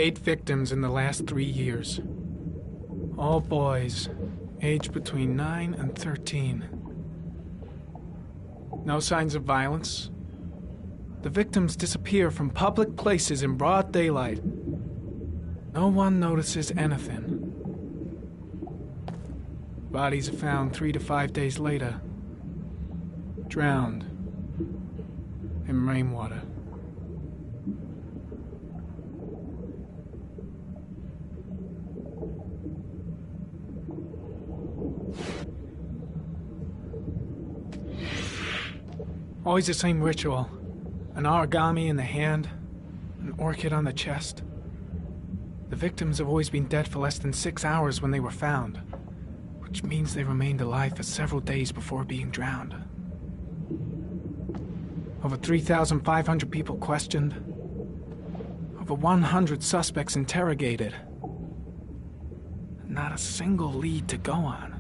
Eight victims in the last 3 years. All boys, aged between 9 and 13. No signs of violence. The victims disappear from public places in broad daylight. No one notices anything. Bodies are found 3 to 5 days later, drowned in rainwater. Always the same ritual. An origami in the hand, an orchid on the chest. The victims have always been dead for less than 6 hours when they were found, which means they remained alive for several days before being drowned. Over 3,500 people questioned. Over 100 suspects interrogated. Not a single lead to go on.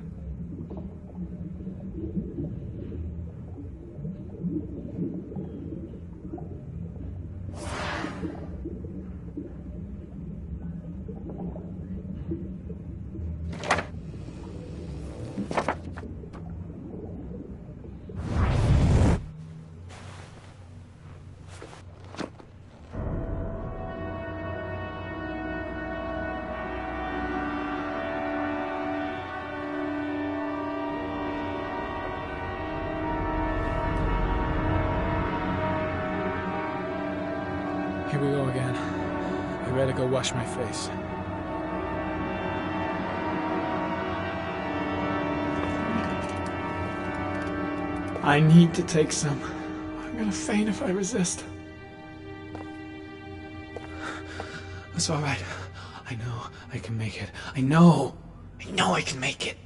Here we go again. I better go wash my face. I need to take some. I'm gonna faint if I resist. It's all right. I know I can make it. I know I can make it.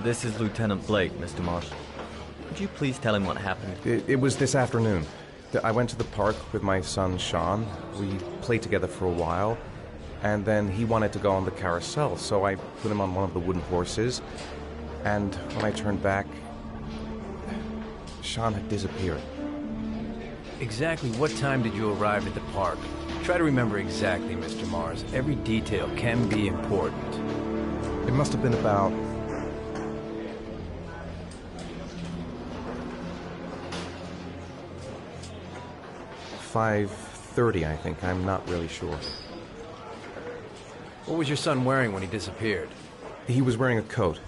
This is Lieutenant Blake, Mr. Marshall. Could you please tell him what happened? It was this afternoon. I went to the park with my son, Sean. We played together for a while. And then he wanted to go on the carousel, so I put him on one of the wooden horses. And when I turned back, Sean had disappeared. Exactly what time did you arrive at the park? Try to remember exactly, Mr. Mars. Every detail can be important. It must have been about... $5:30, I think. I'm not really sure. What was your son wearing when he disappeared? He was wearing a coat.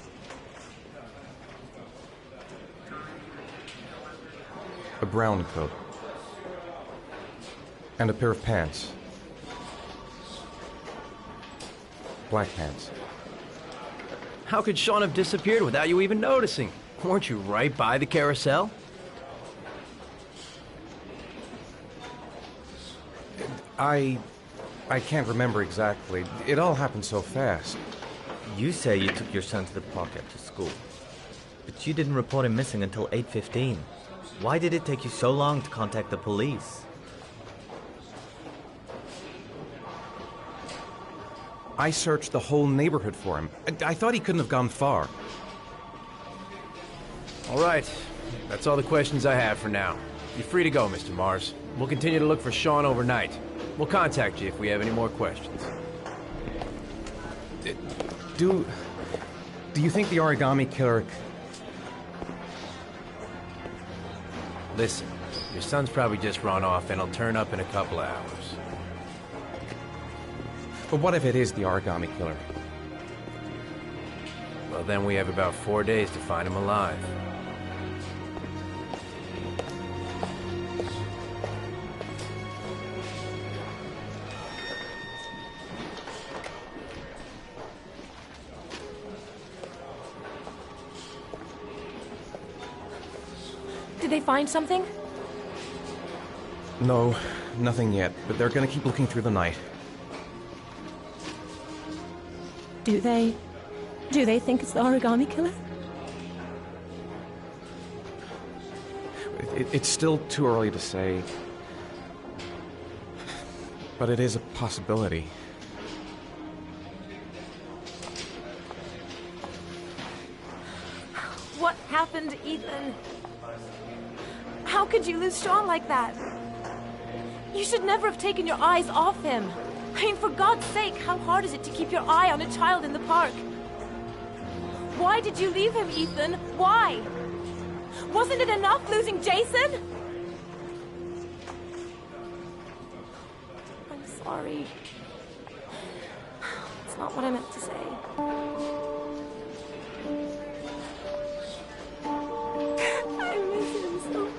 A brown coat. And a pair of pants. Black pants. How could Sean have disappeared without you even noticing? Weren't you right by the carousel? I can't remember exactly. It all happened so fast. You say you took your son to the park after school, but you didn't report him missing until 8:15. Why did it take you so long to contact the police? I searched the whole neighborhood for him. I thought he couldn't have gone far. All right. That's all the questions I have for now. You're free to go, Mr. Mars. We'll continue to look for Sean overnight. We'll contact you if we have any more questions. Do you think the origami killer... Listen, your son's probably just run off and he'll turn up in a couple of hours. But what if it is the origami killer? Well, then we have about 4 days to find him alive. Did they find something? No, nothing yet, but they're gonna keep looking through the night. Do they think it's the origami killer? It's still too early to say. But it is a possibility. What happened, Ethan? How could you lose Sean like that? You should never have taken your eyes off him. I mean, for God's sake, how hard is it to keep your eye on a child in the park? Why did you leave him, Ethan? Why? Wasn't it enough losing Jason? I'm sorry. It's not what I meant to say. I miss him so much.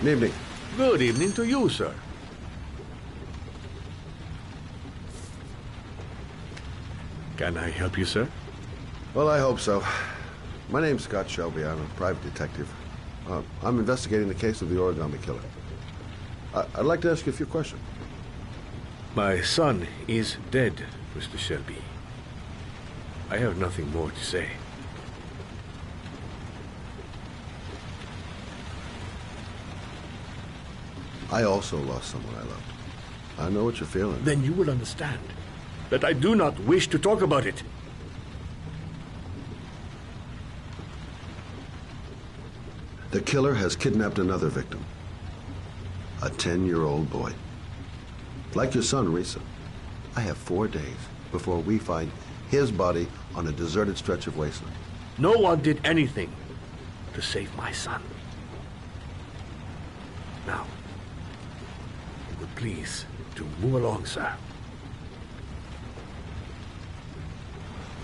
Good evening. Good evening to you, sir. Can I help you, sir? Well, I hope so. My name's Scott Shelby. I'm a private detective. I'm investigating the case of the origami killer. I'd like to ask you a few questions. My son is dead, Mr. Shelby. I have nothing more to say. I also lost someone I loved. I know what you're feeling. Then you will understand that I do not wish to talk about it. The killer has kidnapped another victim. A 10-year-old boy. Like your son, Risa. I have 4 days before we find his body on a deserted stretch of wasteland. No one did anything to save my son. Now, you would please to move along, sir.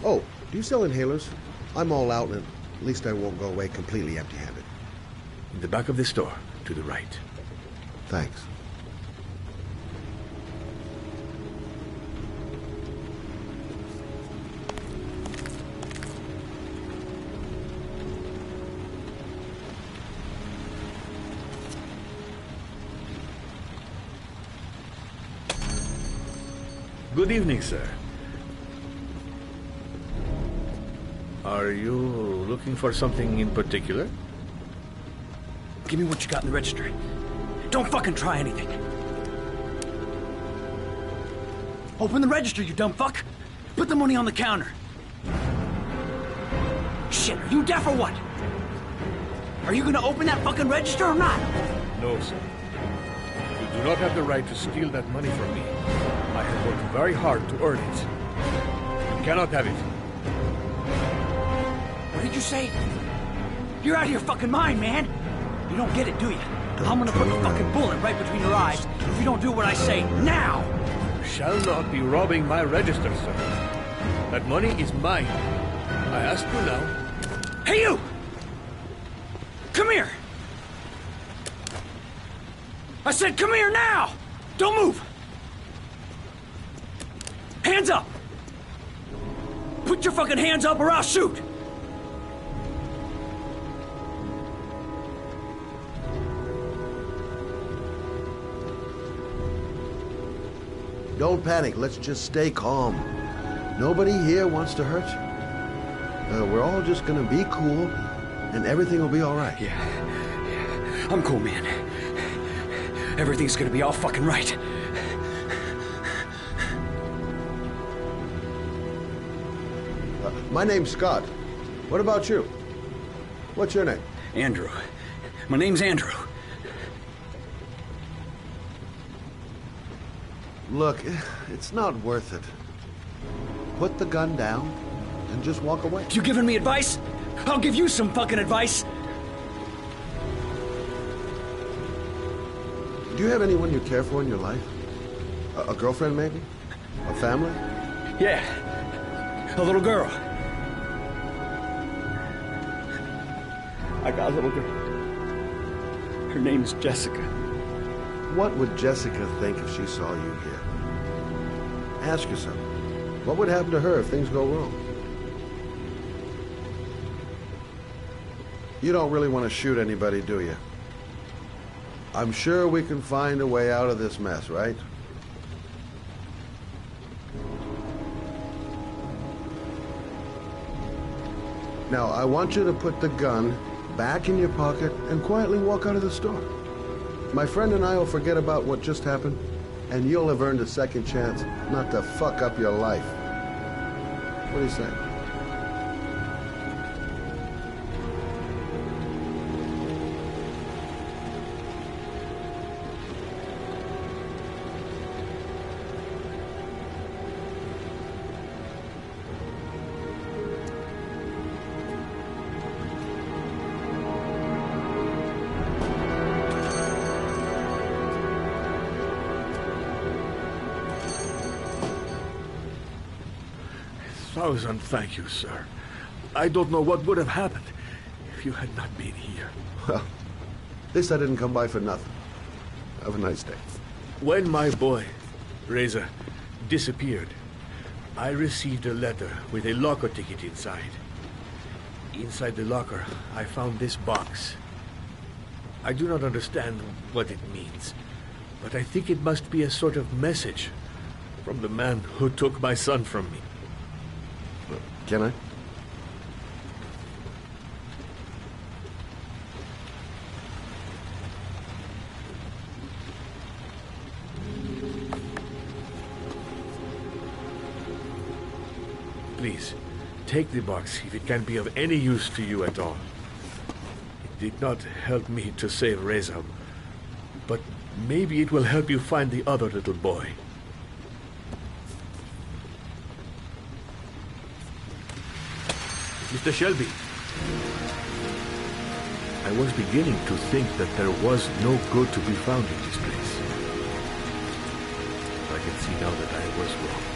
Oh, do you sell inhalers? I'm all out, and at least I won't go away completely empty-handed. In the back of the store, to the right. Thanks. Good evening, sir. Are you looking for something in particular? Give me what you got in the register. Don't fucking try anything. Open the register, you dumb fuck. Put the money on the counter. Shit, are you deaf or what? Are you gonna open that fucking register or not? No, sir. You do not have the right to steal that money from me. I have worked very hard to earn it. You cannot have it. What did you say? You're out of your fucking mind, man. You don't get it, do you? I'm gonna put a fucking bullet right between your eyes if you don't do what I say now! You shall not be robbing my register, sir. That money is mine. I ask you now. Hey, you! Come here! I said come here now! Don't move! Hands up! Put your fucking hands up or I'll shoot! Don't panic. Let's just stay calm. Nobody here wants to hurt you. We're all just gonna be cool, and everything will be all right. Yeah. I'm cool, man. Everything's gonna be all fucking right. My name's Scott. What about you? What's your name? Andrew. My name's Andrew. Look, it's not worth it. Put the gun down and just walk away. You giving me advice? I'll give you some fucking advice. Do you have anyone you care for in your life? A girlfriend, maybe? A family? Yeah. A little girl. I got a little girl. Her name's Jessica. What would Jessica think if she saw you here? Ask yourself, what would happen to her if things go wrong? You don't really want to shoot anybody, do you? I'm sure we can find a way out of this mess, right? Now, I want you to put the gun back in your pocket and quietly walk out of the store. My friend and I will forget about what just happened, and you'll have earned a second chance not to fuck up your life. What do you say? Thousand thank you, sir. I don't know what would have happened if you had not been here. Well, at least I didn't come by for nothing. Have a nice day. When my boy, Reza, disappeared, I received a letter with a locker ticket inside. Inside the locker, I found this box. I do not understand what it means, but I think it must be a sort of message from the man who took my son from me. Can I? Please, take the box if it can be of any use to you at all. It did not help me to save Reza, but Maybe it will help you find the other little boy. Mr. Shelby, I was beginning to think that there was no good to be found in this place. I can see now that I was wrong.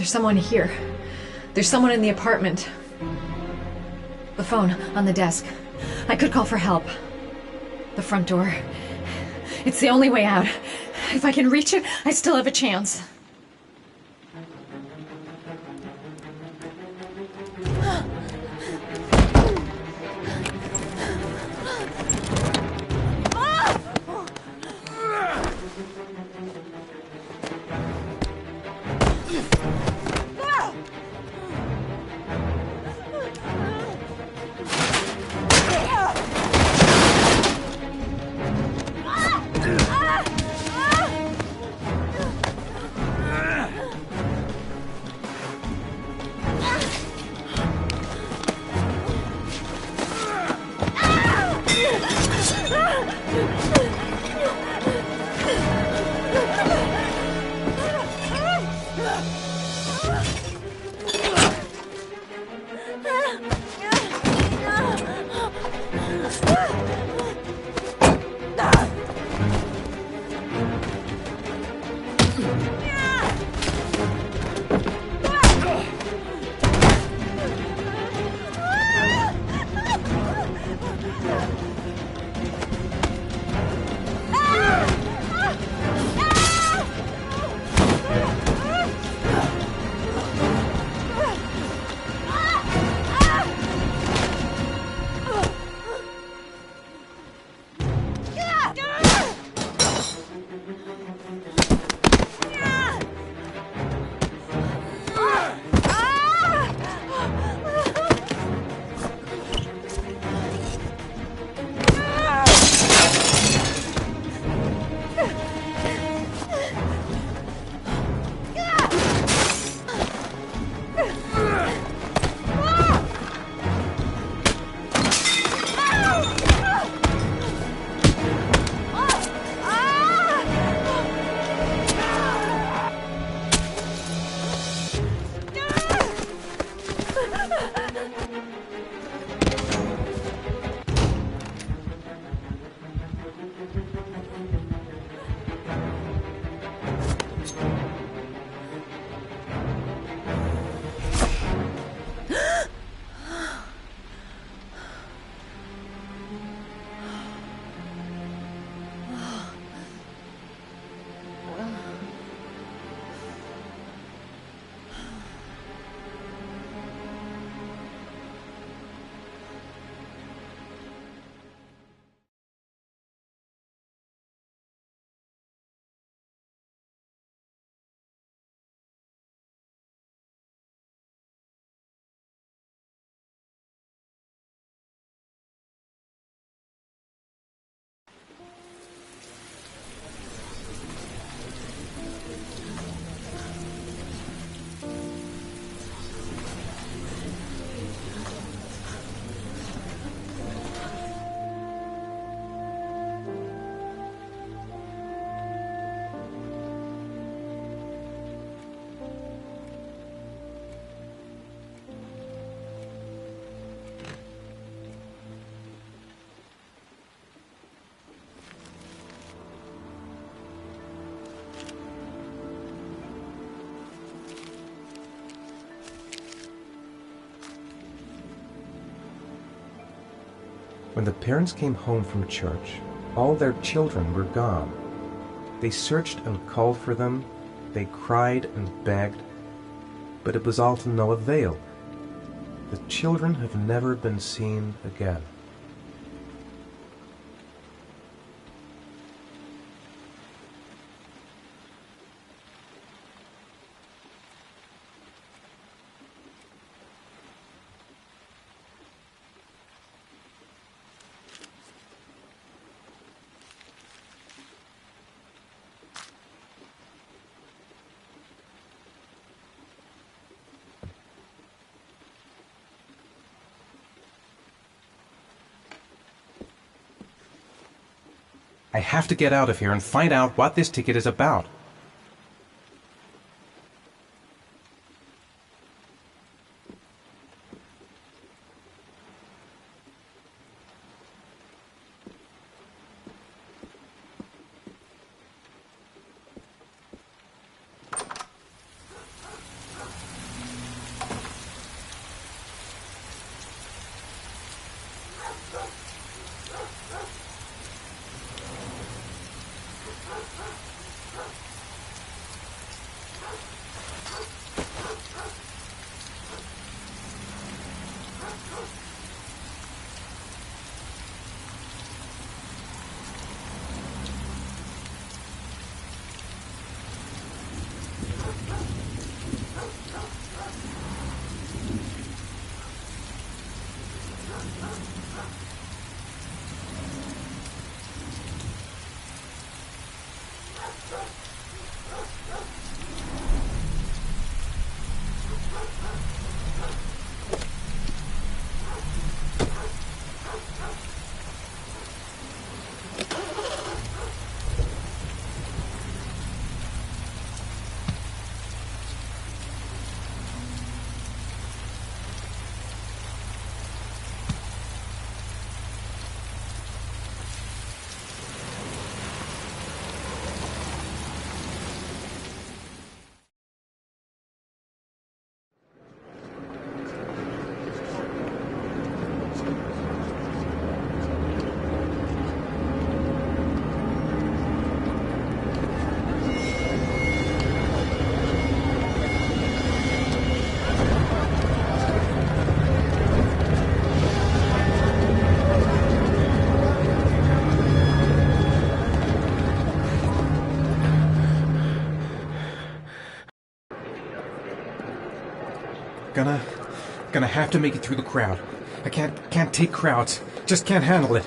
There's someone here. There's someone in the apartment. The phone on the desk. I could call for help. The front door. It's the only way out. If I can reach it, I still have a chance. When the parents came home from church, all their children were gone. They searched and called for them, they cried and begged, but it was all to no avail. The children have never been seen again. I have to get out of here and find out what this ticket is about. Gonna have to make it through the crowd. I can't take crowds. Just can't handle it.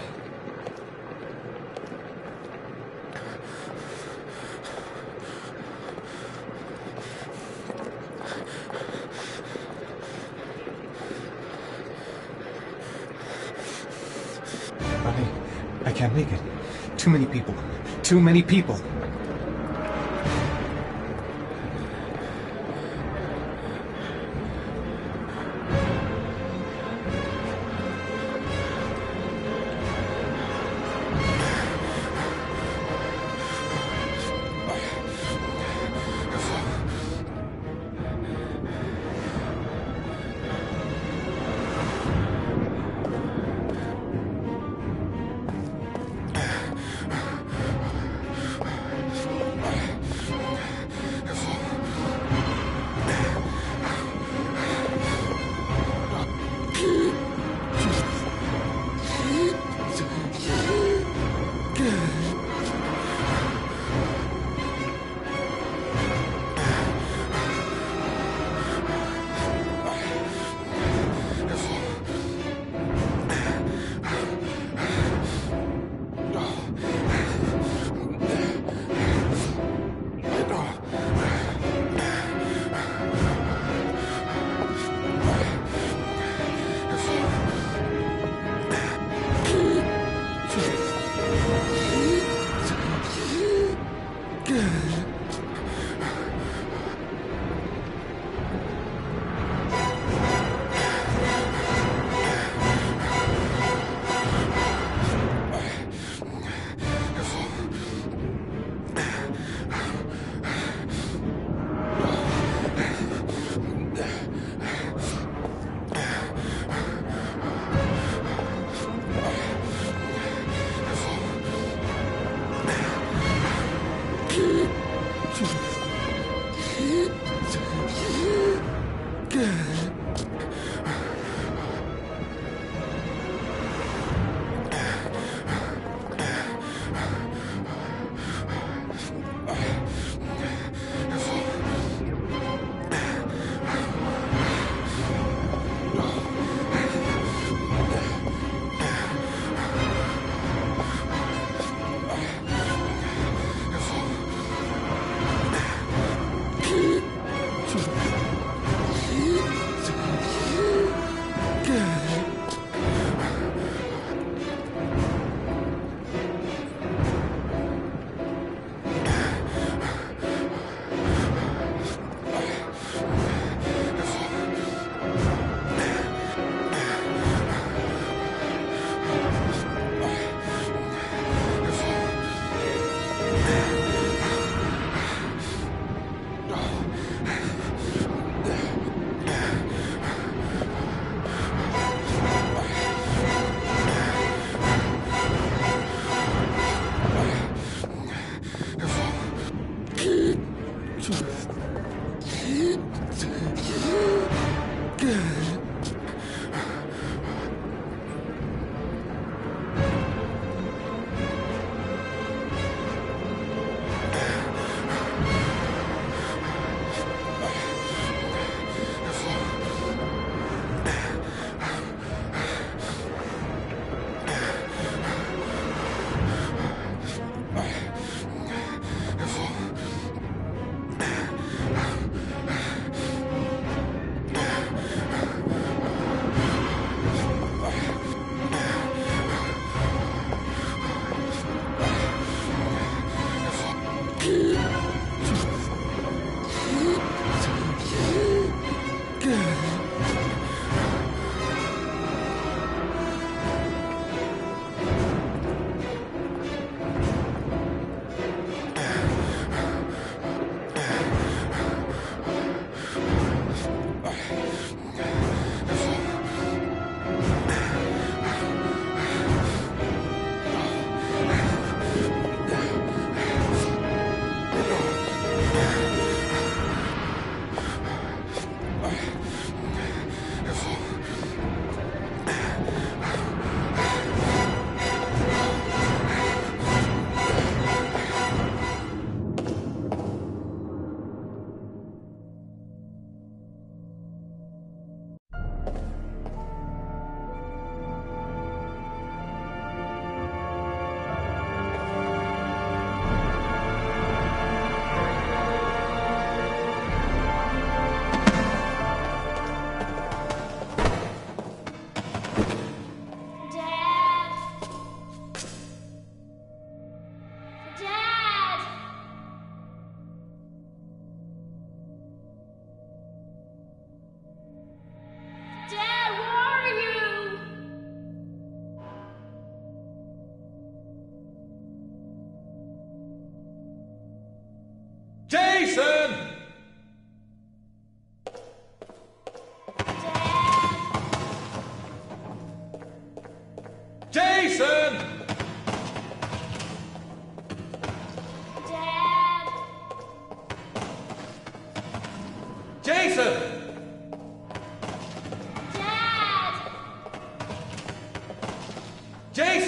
I can't make it. Too many people. Too many people.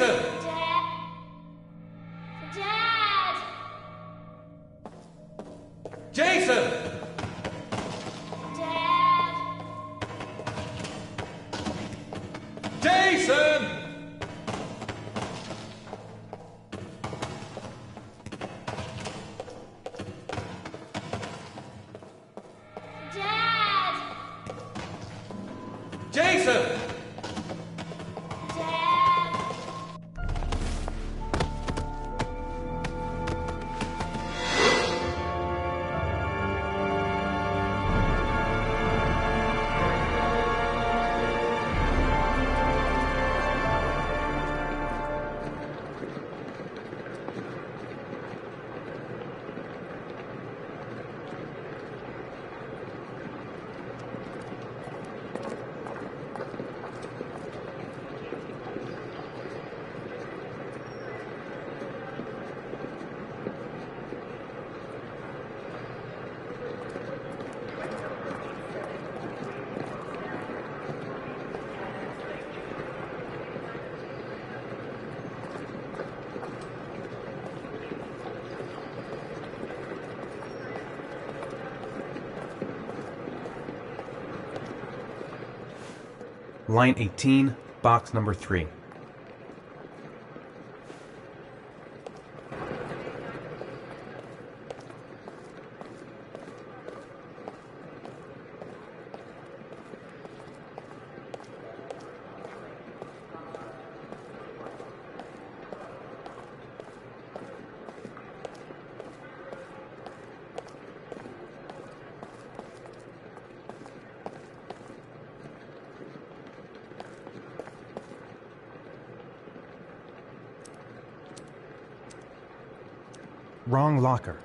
Jason! Dad! Jason! Dad! Jason! Dad! Jason! Dad! Line 18, box number 3. Wrong locker.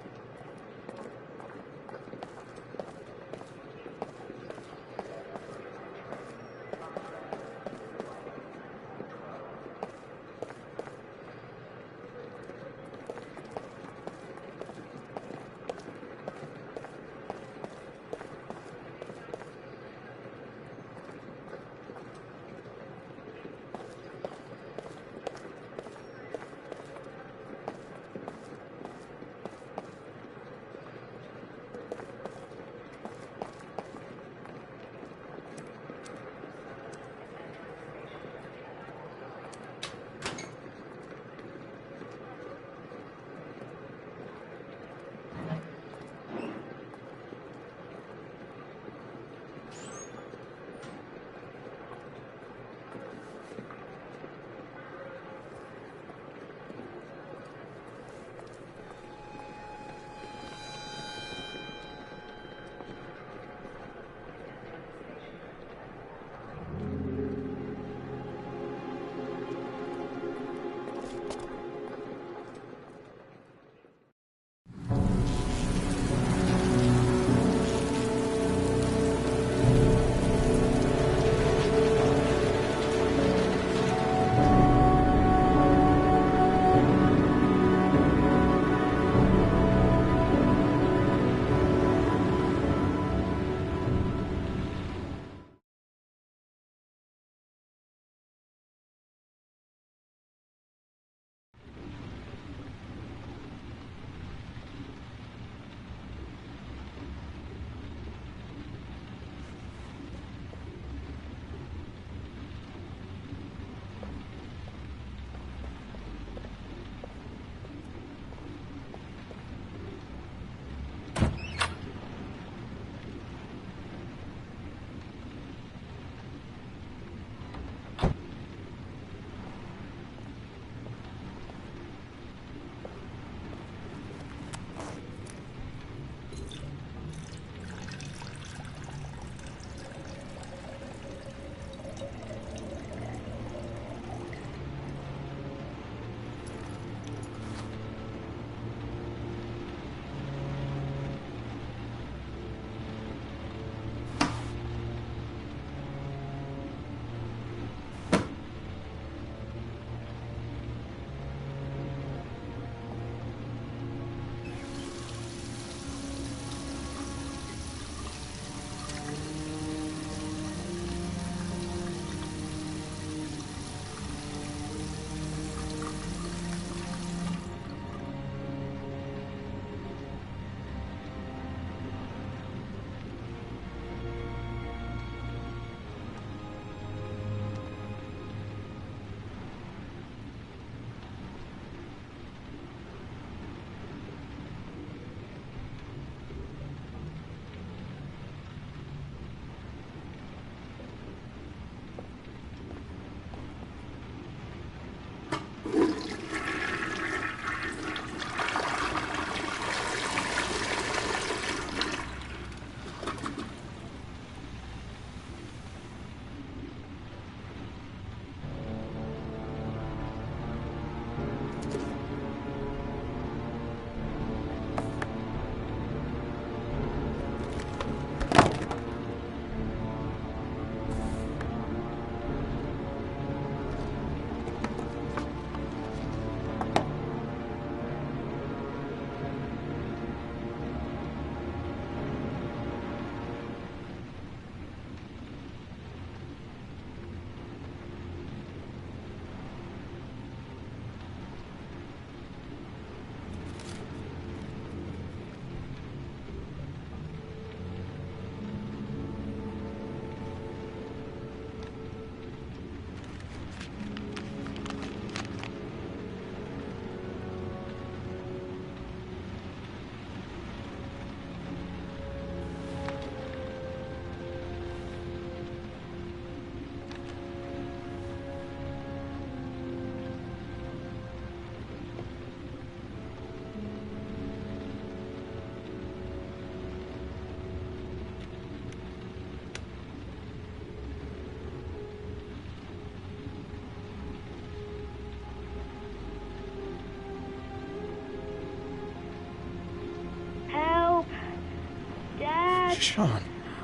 Sean.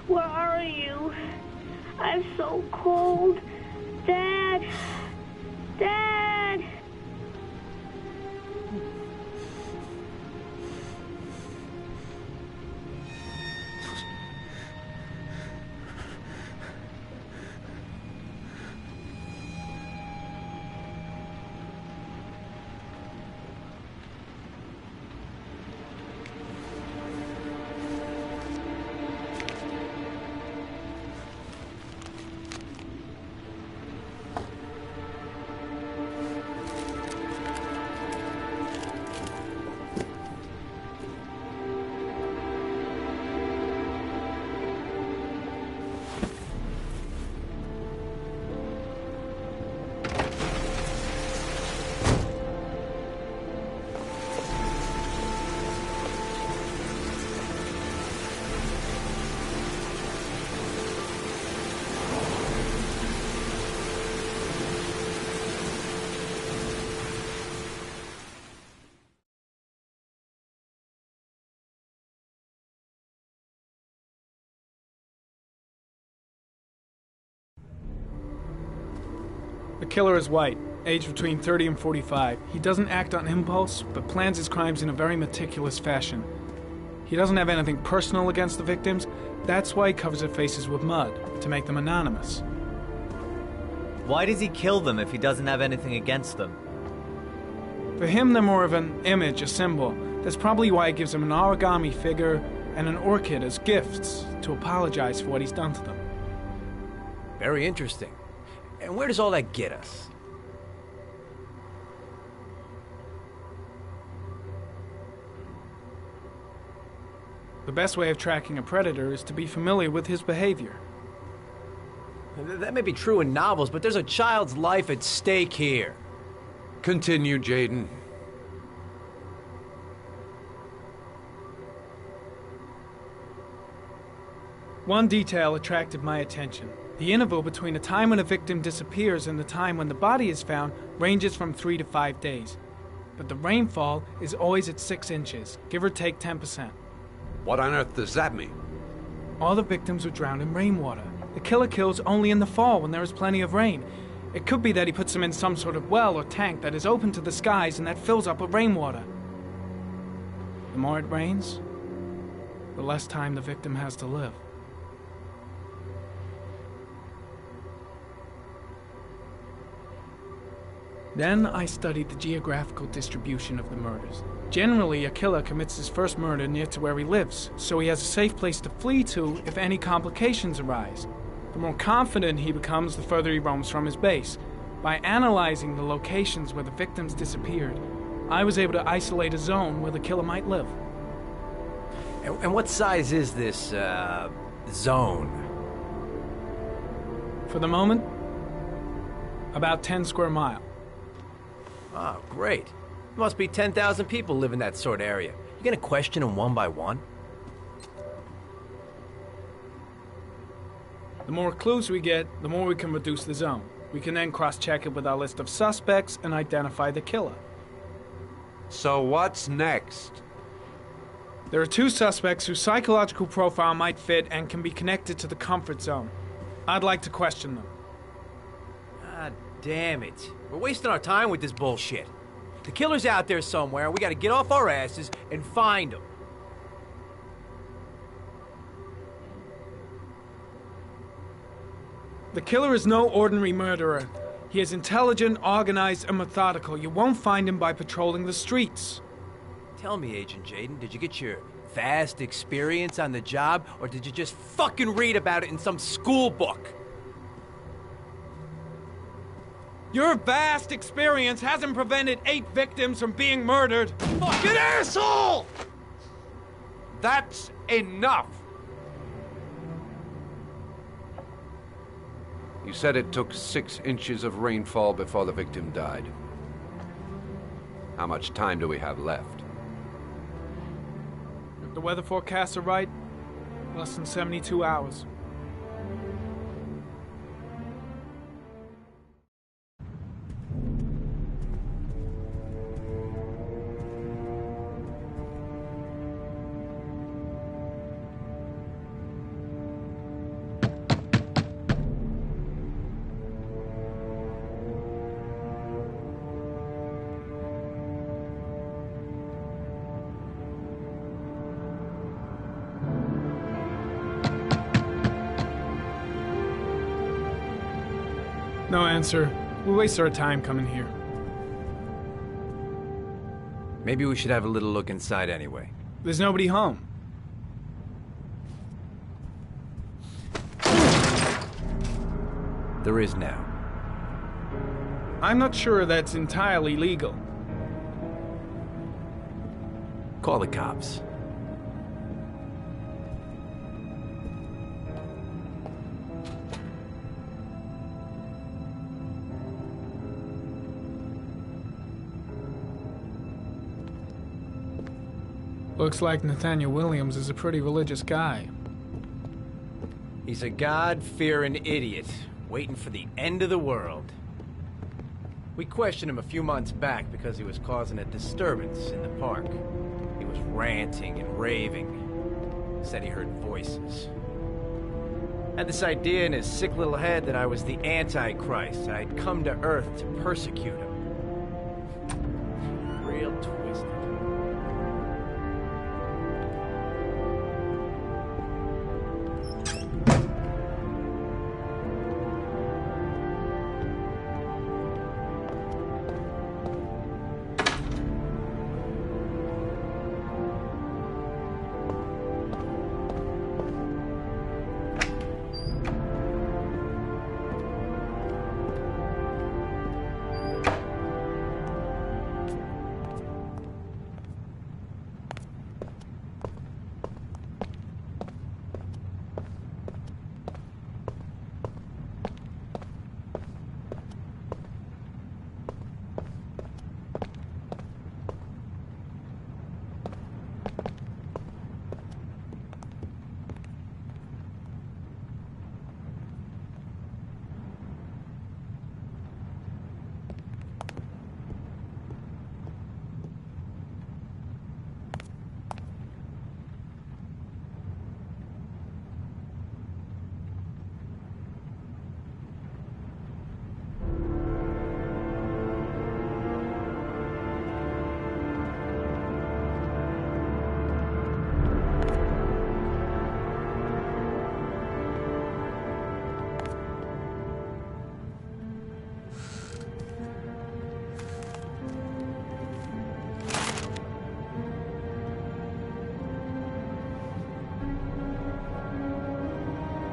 Where are you? I'm so cold. Dad! Dad! The killer is white, aged between 30 and 45. He doesn't act on impulse, but plans his crimes in a very meticulous fashion. He doesn't have anything personal against the victims. That's why he covers their faces with mud, to make them anonymous. Why does he kill them if he doesn't have anything against them? For him, they're more of an image, a symbol. That's probably why he gives them an origami figure and an orchid as gifts to apologize for what he's done to them. Very interesting. And where does all that get us? The best way of tracking a predator is to be familiar with his behavior. That may be true in novels, but there's a child's life at stake here. Continue, Jaden. One detail attracted my attention. The interval between the time when a victim disappears and the time when the body is found ranges from 3 to 5 days. But the rainfall is always at 6 inches, give or take 10%. What on earth does that mean? All the victims were drowned in rainwater. The killer kills only in the fall when there is plenty of rain. It could be that he puts them in some sort of well or tank that is open to the skies and that fills up with rainwater. The more it rains, the less time the victim has to live. Then I studied the geographical distribution of the murders. Generally, a killer commits his first murder near to where he lives, so he has a safe place to flee to if any complications arise. The more confident he becomes, the further he roams from his base. By analyzing the locations where the victims disappeared, I was able to isolate a zone where the killer might live. And what size is this, zone? For the moment, about 10 square miles. Oh, great. There must be 10,000 people live in that sort of area. You gonna question them one by one? The more clues we get, the more we can reduce the zone. We can then cross-check it with our list of suspects and identify the killer. So what's next? There are 2 suspects whose psychological profile might fit and can be connected to the comfort zone. I'd like to question them. God damn it. We're wasting our time with this bullshit. The killer's out there somewhere, and we gotta get off our asses and find him. The killer is no ordinary murderer. He is intelligent, organized, and methodical. You won't find him by patrolling the streets. Tell me, Agent Jaden, did you get your vast experience on the job, or did you just fucking read about it in some school book? Your vast experience hasn't prevented 8 victims from being murdered. Fucking asshole! That's enough! You said it took 6 inches of rainfall before the victim died. How much time do we have left? If the weather forecasts are right, less than 72 hours. No answer. We waste our time coming here. Maybe we should have a little look inside anyway. There's nobody home. There is now. I'm not sure that's entirely legal. Call the cops. Looks like Nathaniel Williams is a pretty religious guy. He's a God-fearing idiot, waiting for the end of the world. We questioned him a few months back because he was causing a disturbance in the park. He was ranting and raving. Said he heard voices. Had this idea in his sick little head that I was the Antichrist. I'd come to Earth to persecute him. Real twisted.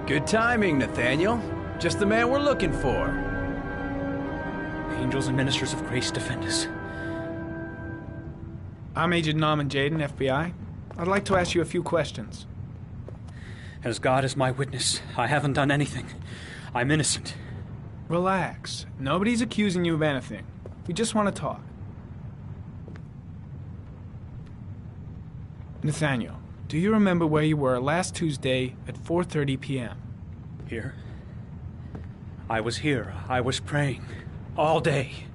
Good timing, Nathaniel. Just the man we're looking for. Angels and ministers of grace defend us. I'm Agent Norman Jayden, FBI. I'd like to ask you a few questions. As God is my witness, I haven't done anything. I'm innocent. Relax. Nobody's accusing you of anything. We just want to talk. Nathaniel, do you remember where you were last Tuesday at 4:30 p.m.? Here? I was here. I was praying. All day.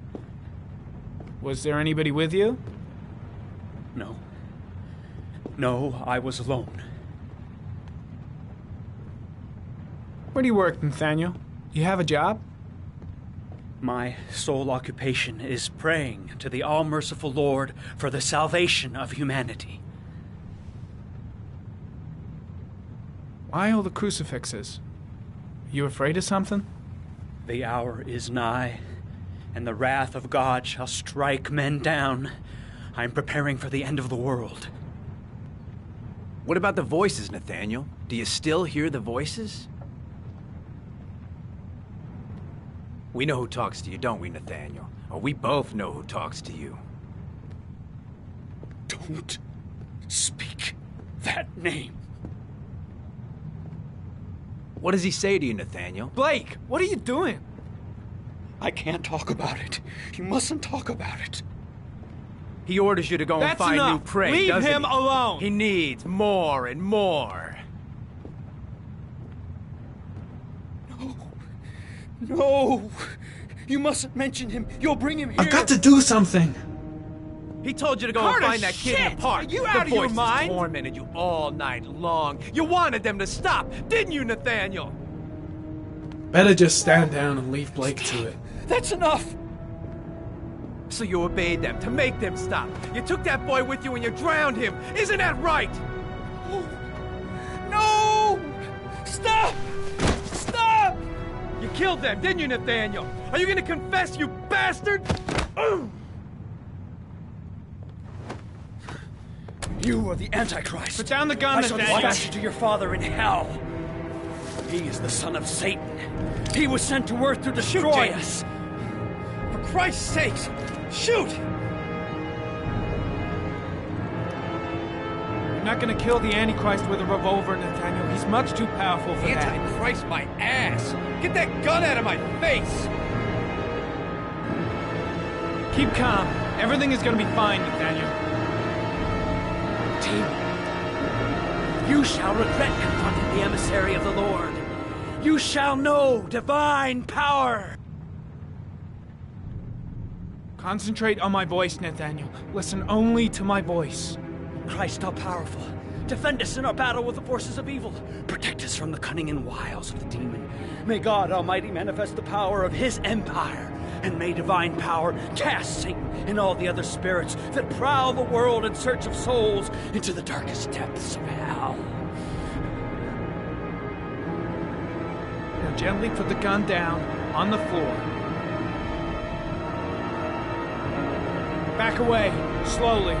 Was there anybody with you? No. No, I was alone. Where do you work, Nathaniel? You have a job? My sole occupation is praying to the all-merciful Lord for the salvation of humanity. Why all the crucifixes? You afraid of something? The hour is nigh, and the wrath of God shall strike men down. I'm preparing for the end of the world. What about the voices, Nathaniel? Do you still hear the voices? We know who talks to you, don't we, Nathaniel? Or we both know who talks to you. Don't speak that name. What does he say to you, Nathaniel? Blake, what are you doing? I can't talk about it. You mustn't talk about it. He orders you to go and find new prey, Leave doesn't him he? alone! He needs more and more. No! You mustn't mention him. You'll bring him here. I've got to do something! He told you to go Carter, and find that kid in the park. Are you out of your mind? The voices tormented you all night long. You wanted them to stop, didn't you, Nathaniel? Better just stand down and leave Blake to it. That's enough! So you obeyed them to make them stop. You took that boy with you and you drowned him. Isn't that right? No! Stop! Stop! You killed them, didn't you, Nathaniel? Are you gonna confess, you bastard? You are the Antichrist. Put down the gun, I shall Nathaniel. dispatch you to your father in hell. He is the son of Satan. He was sent to earth to destroy us. For Christ's sakes, shoot! You're not gonna kill the Antichrist with a revolver, Nathaniel. He's much too powerful for that. Antichrist, my ass! Get that gun out of my face! Keep calm. Everything is gonna be fine, Nathaniel. Team, you shall regret confronting the emissary of the Lord. You shall know divine power. Concentrate on my voice, Nathaniel. Listen only to my voice. Christ all-powerful, defend us in our battle with the forces of evil. Protect us from the cunning and wiles of the demon. May God Almighty manifest the power of His empire, and may divine power cast Satan and all the other spirits that prowl the world in search of souls into the darkest depths of hell. Now gently put the gun down on the floor. Back away, slowly.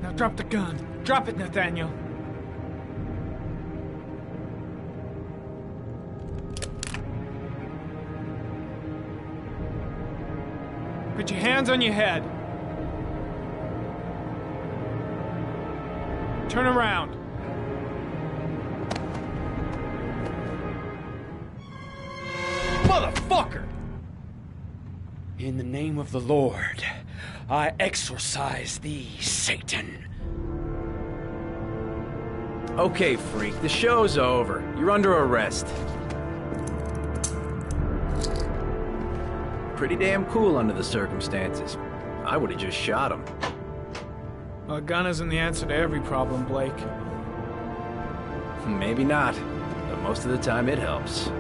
Now drop the gun. Drop it, Nathaniel. Put your hands on your head. Turn around. Motherfucker! In the name of the Lord, I exorcise thee, Satan. Okay, freak, the show's over. You're under arrest. Pretty damn cool under the circumstances. I would have just shot him. A gun isn't the answer to every problem, Blake. Maybe not, but most of the time it helps.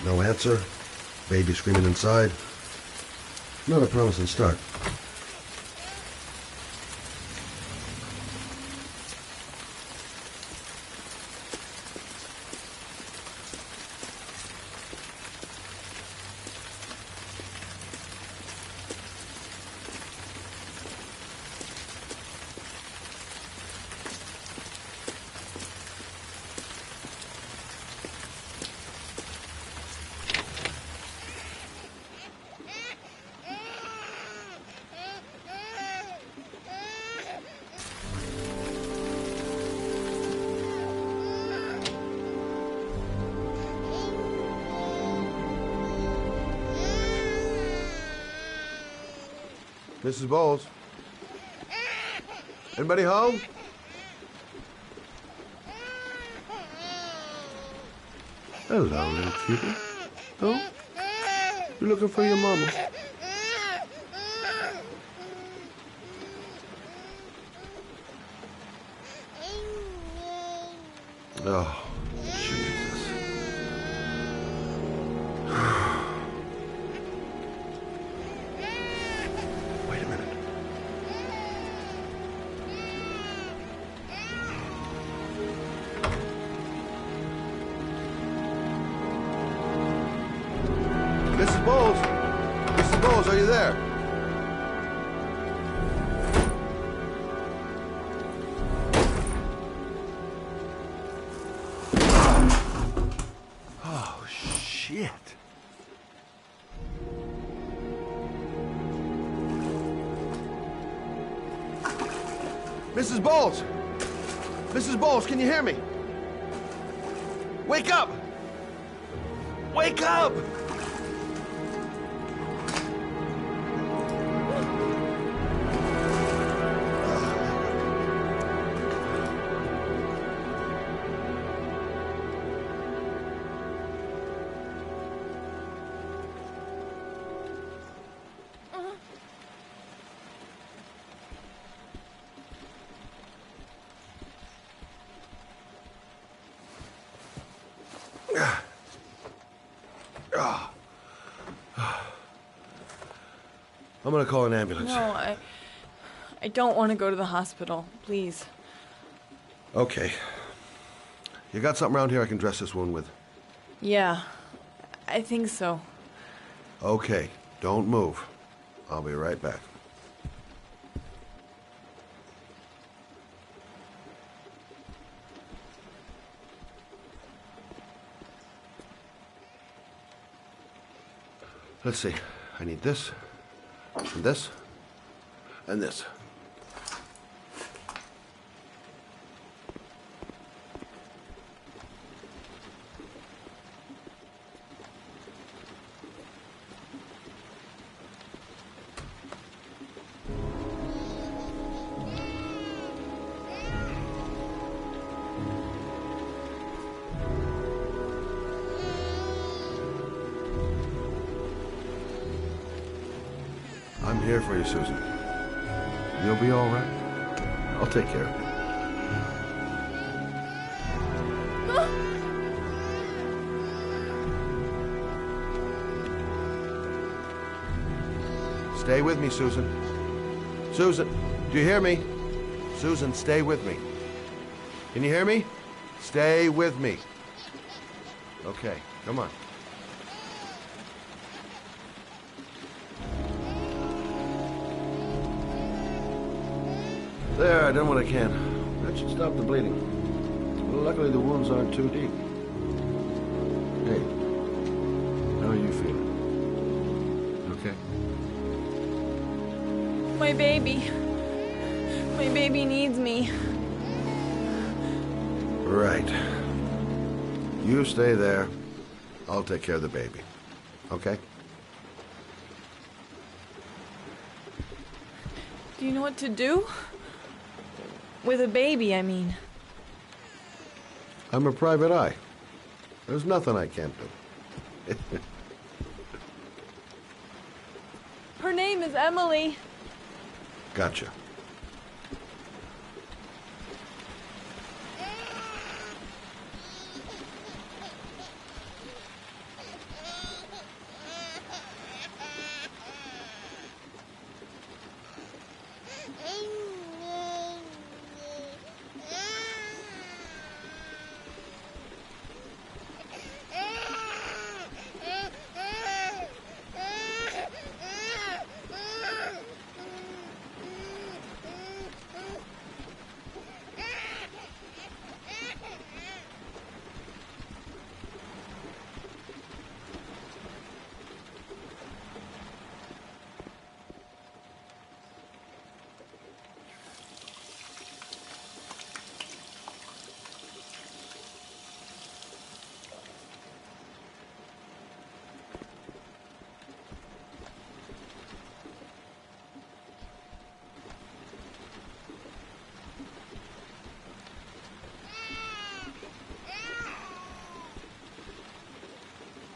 No answer. Baby screaming inside. Not a promising start. Mrs. Bowles? Anybody home? Hello, little cutie. Oh? You looking for your mama? Oh, Jesus. Wait a minute. Mrs. Bowles? Mrs. Bowles, are you there? Shit. Mrs. Bowles! Mrs. Bowles, can you hear me? Wake up! Wake up! I'm gonna call an ambulance. No, I don't want to go to the hospital. Please. Okay. You got something around here I can dress this wound with? Yeah, I think so. Okay, don't move. I'll be right back. Let's see. I need this, and this, and this. I'm here for you, Susan. You'll be all right. I'll take care of you. Stay with me, Susan. Susan, do you hear me? Susan, stay with me. Can you hear me? Stay with me. Okay, come on. There, I done what I can. That should stop the bleeding. Well, luckily the wounds aren't too deep. Hey, how are you feeling? Okay? My baby. My baby needs me. Right. You stay there. I'll take care of the baby. Okay? Do you know what to do? With a baby, I mean. I'm a private eye. There's nothing I can't do. Her name is Emily. Gotcha.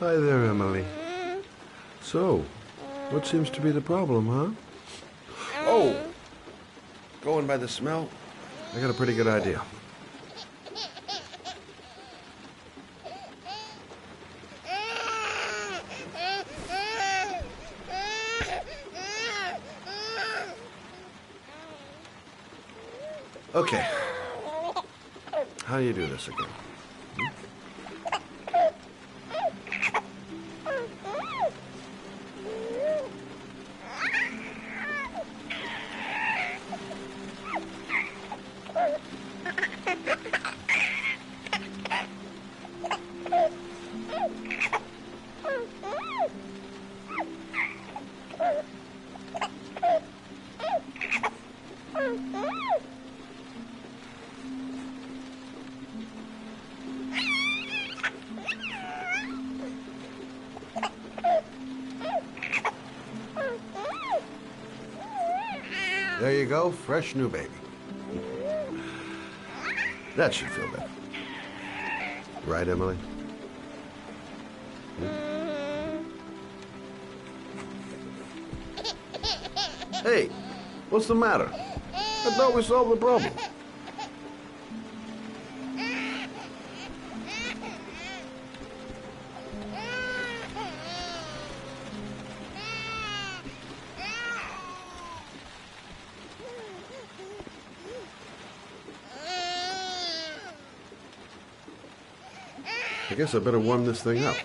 Hi there, Emily. So, what seems to be the problem, huh? Oh! Going by the smell, I got a pretty good idea. Okay. How do you do this again? There you go, fresh new baby. That should feel better. Right, Emily? Hey, what's the matter? I thought we solved the problem. I guess I better warm this thing up.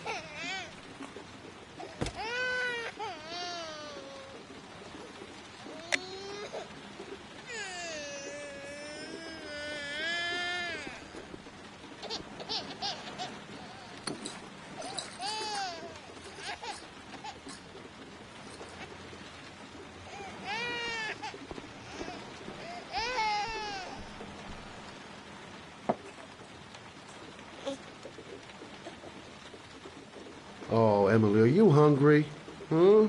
Oh, Emily, are you hungry? Huh?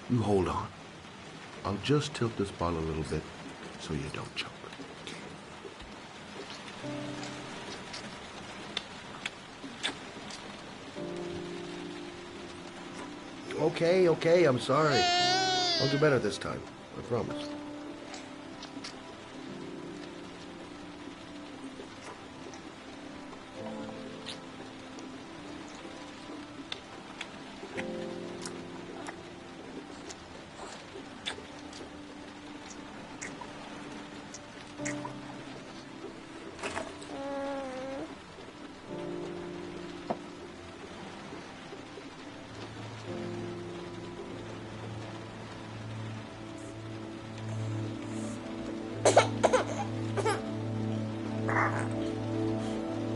You hold on. I'll just tilt this bottle a little bit so you don't choke. Okay, I'm sorry. I'll do better this time. I promise.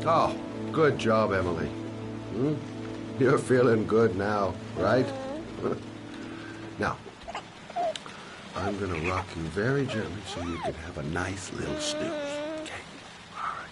Oh, good job, Emily. You're feeling good now, right? Now, I'm gonna rock you very gently so you can have a nice little snooze. Okay? All right.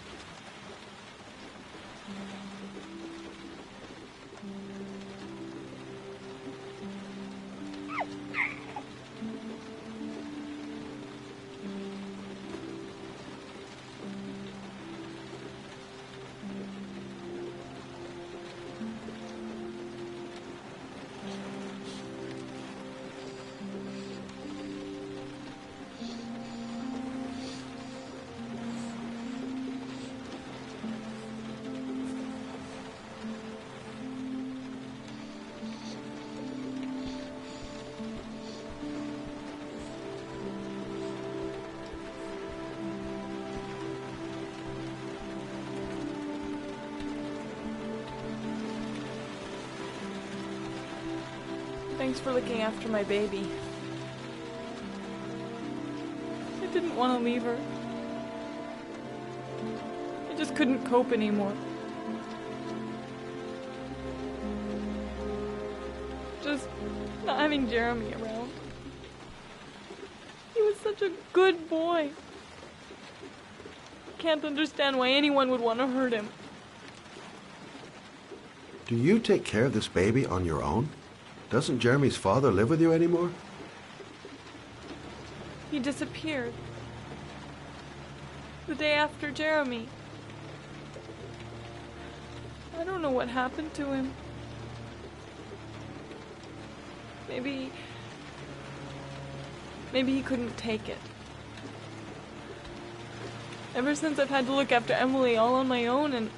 Thanks for looking after my baby. I didn't want to leave her. I just couldn't cope anymore. Just not having Jeremy around. He was such a good boy. I can't understand why anyone would want to hurt him. Do you take care of this baby on your own? Doesn't Jeremy's father live with you anymore? He disappeared. The day after Jeremy. I don't know what happened to him. Maybe he couldn't take it. Ever since I've had to look after Emily all on my own, and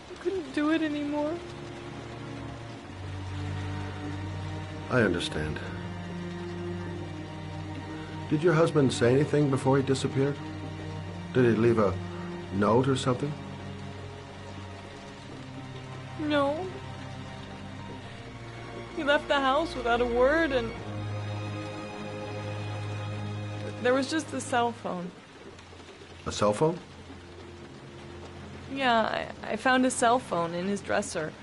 I couldn't do it anymore. I understand. Did your husband say anything before he disappeared? Did he leave a note or something? No. He left the house without a word, and there was just a cell phone. A cell phone? Yeah, I found a cell phone in his dresser.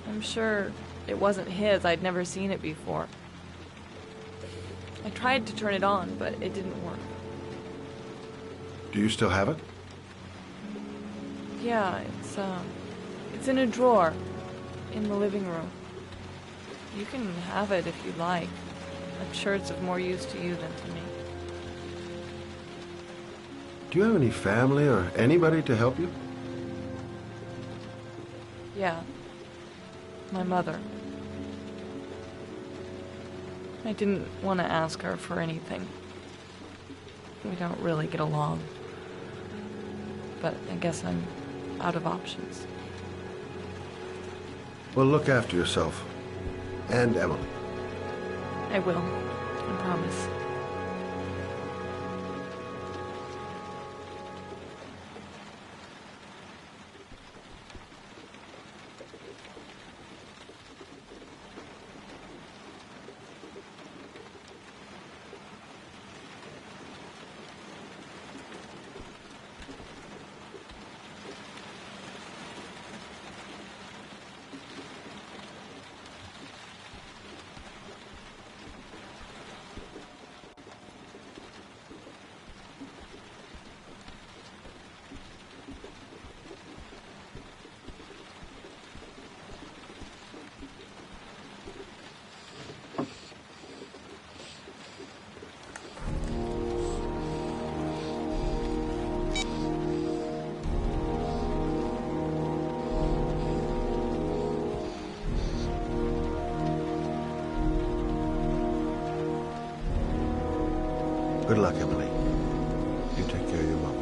I'm sure it wasn't his. I'd never seen it before. I tried to turn it on, but it didn't work. Do you still have it? Yeah, it's in a drawer in the living room. You can have it if you like. I'm sure it's of more use to you than to me. Do you have any family or anybody to help you? Yeah. My mother. I didn't want to ask her for anything. We don't really get along. But I guess I'm out of options. Well, look after yourself. And Emily. I will. I promise. Good luck, Emily. You take care of your mom.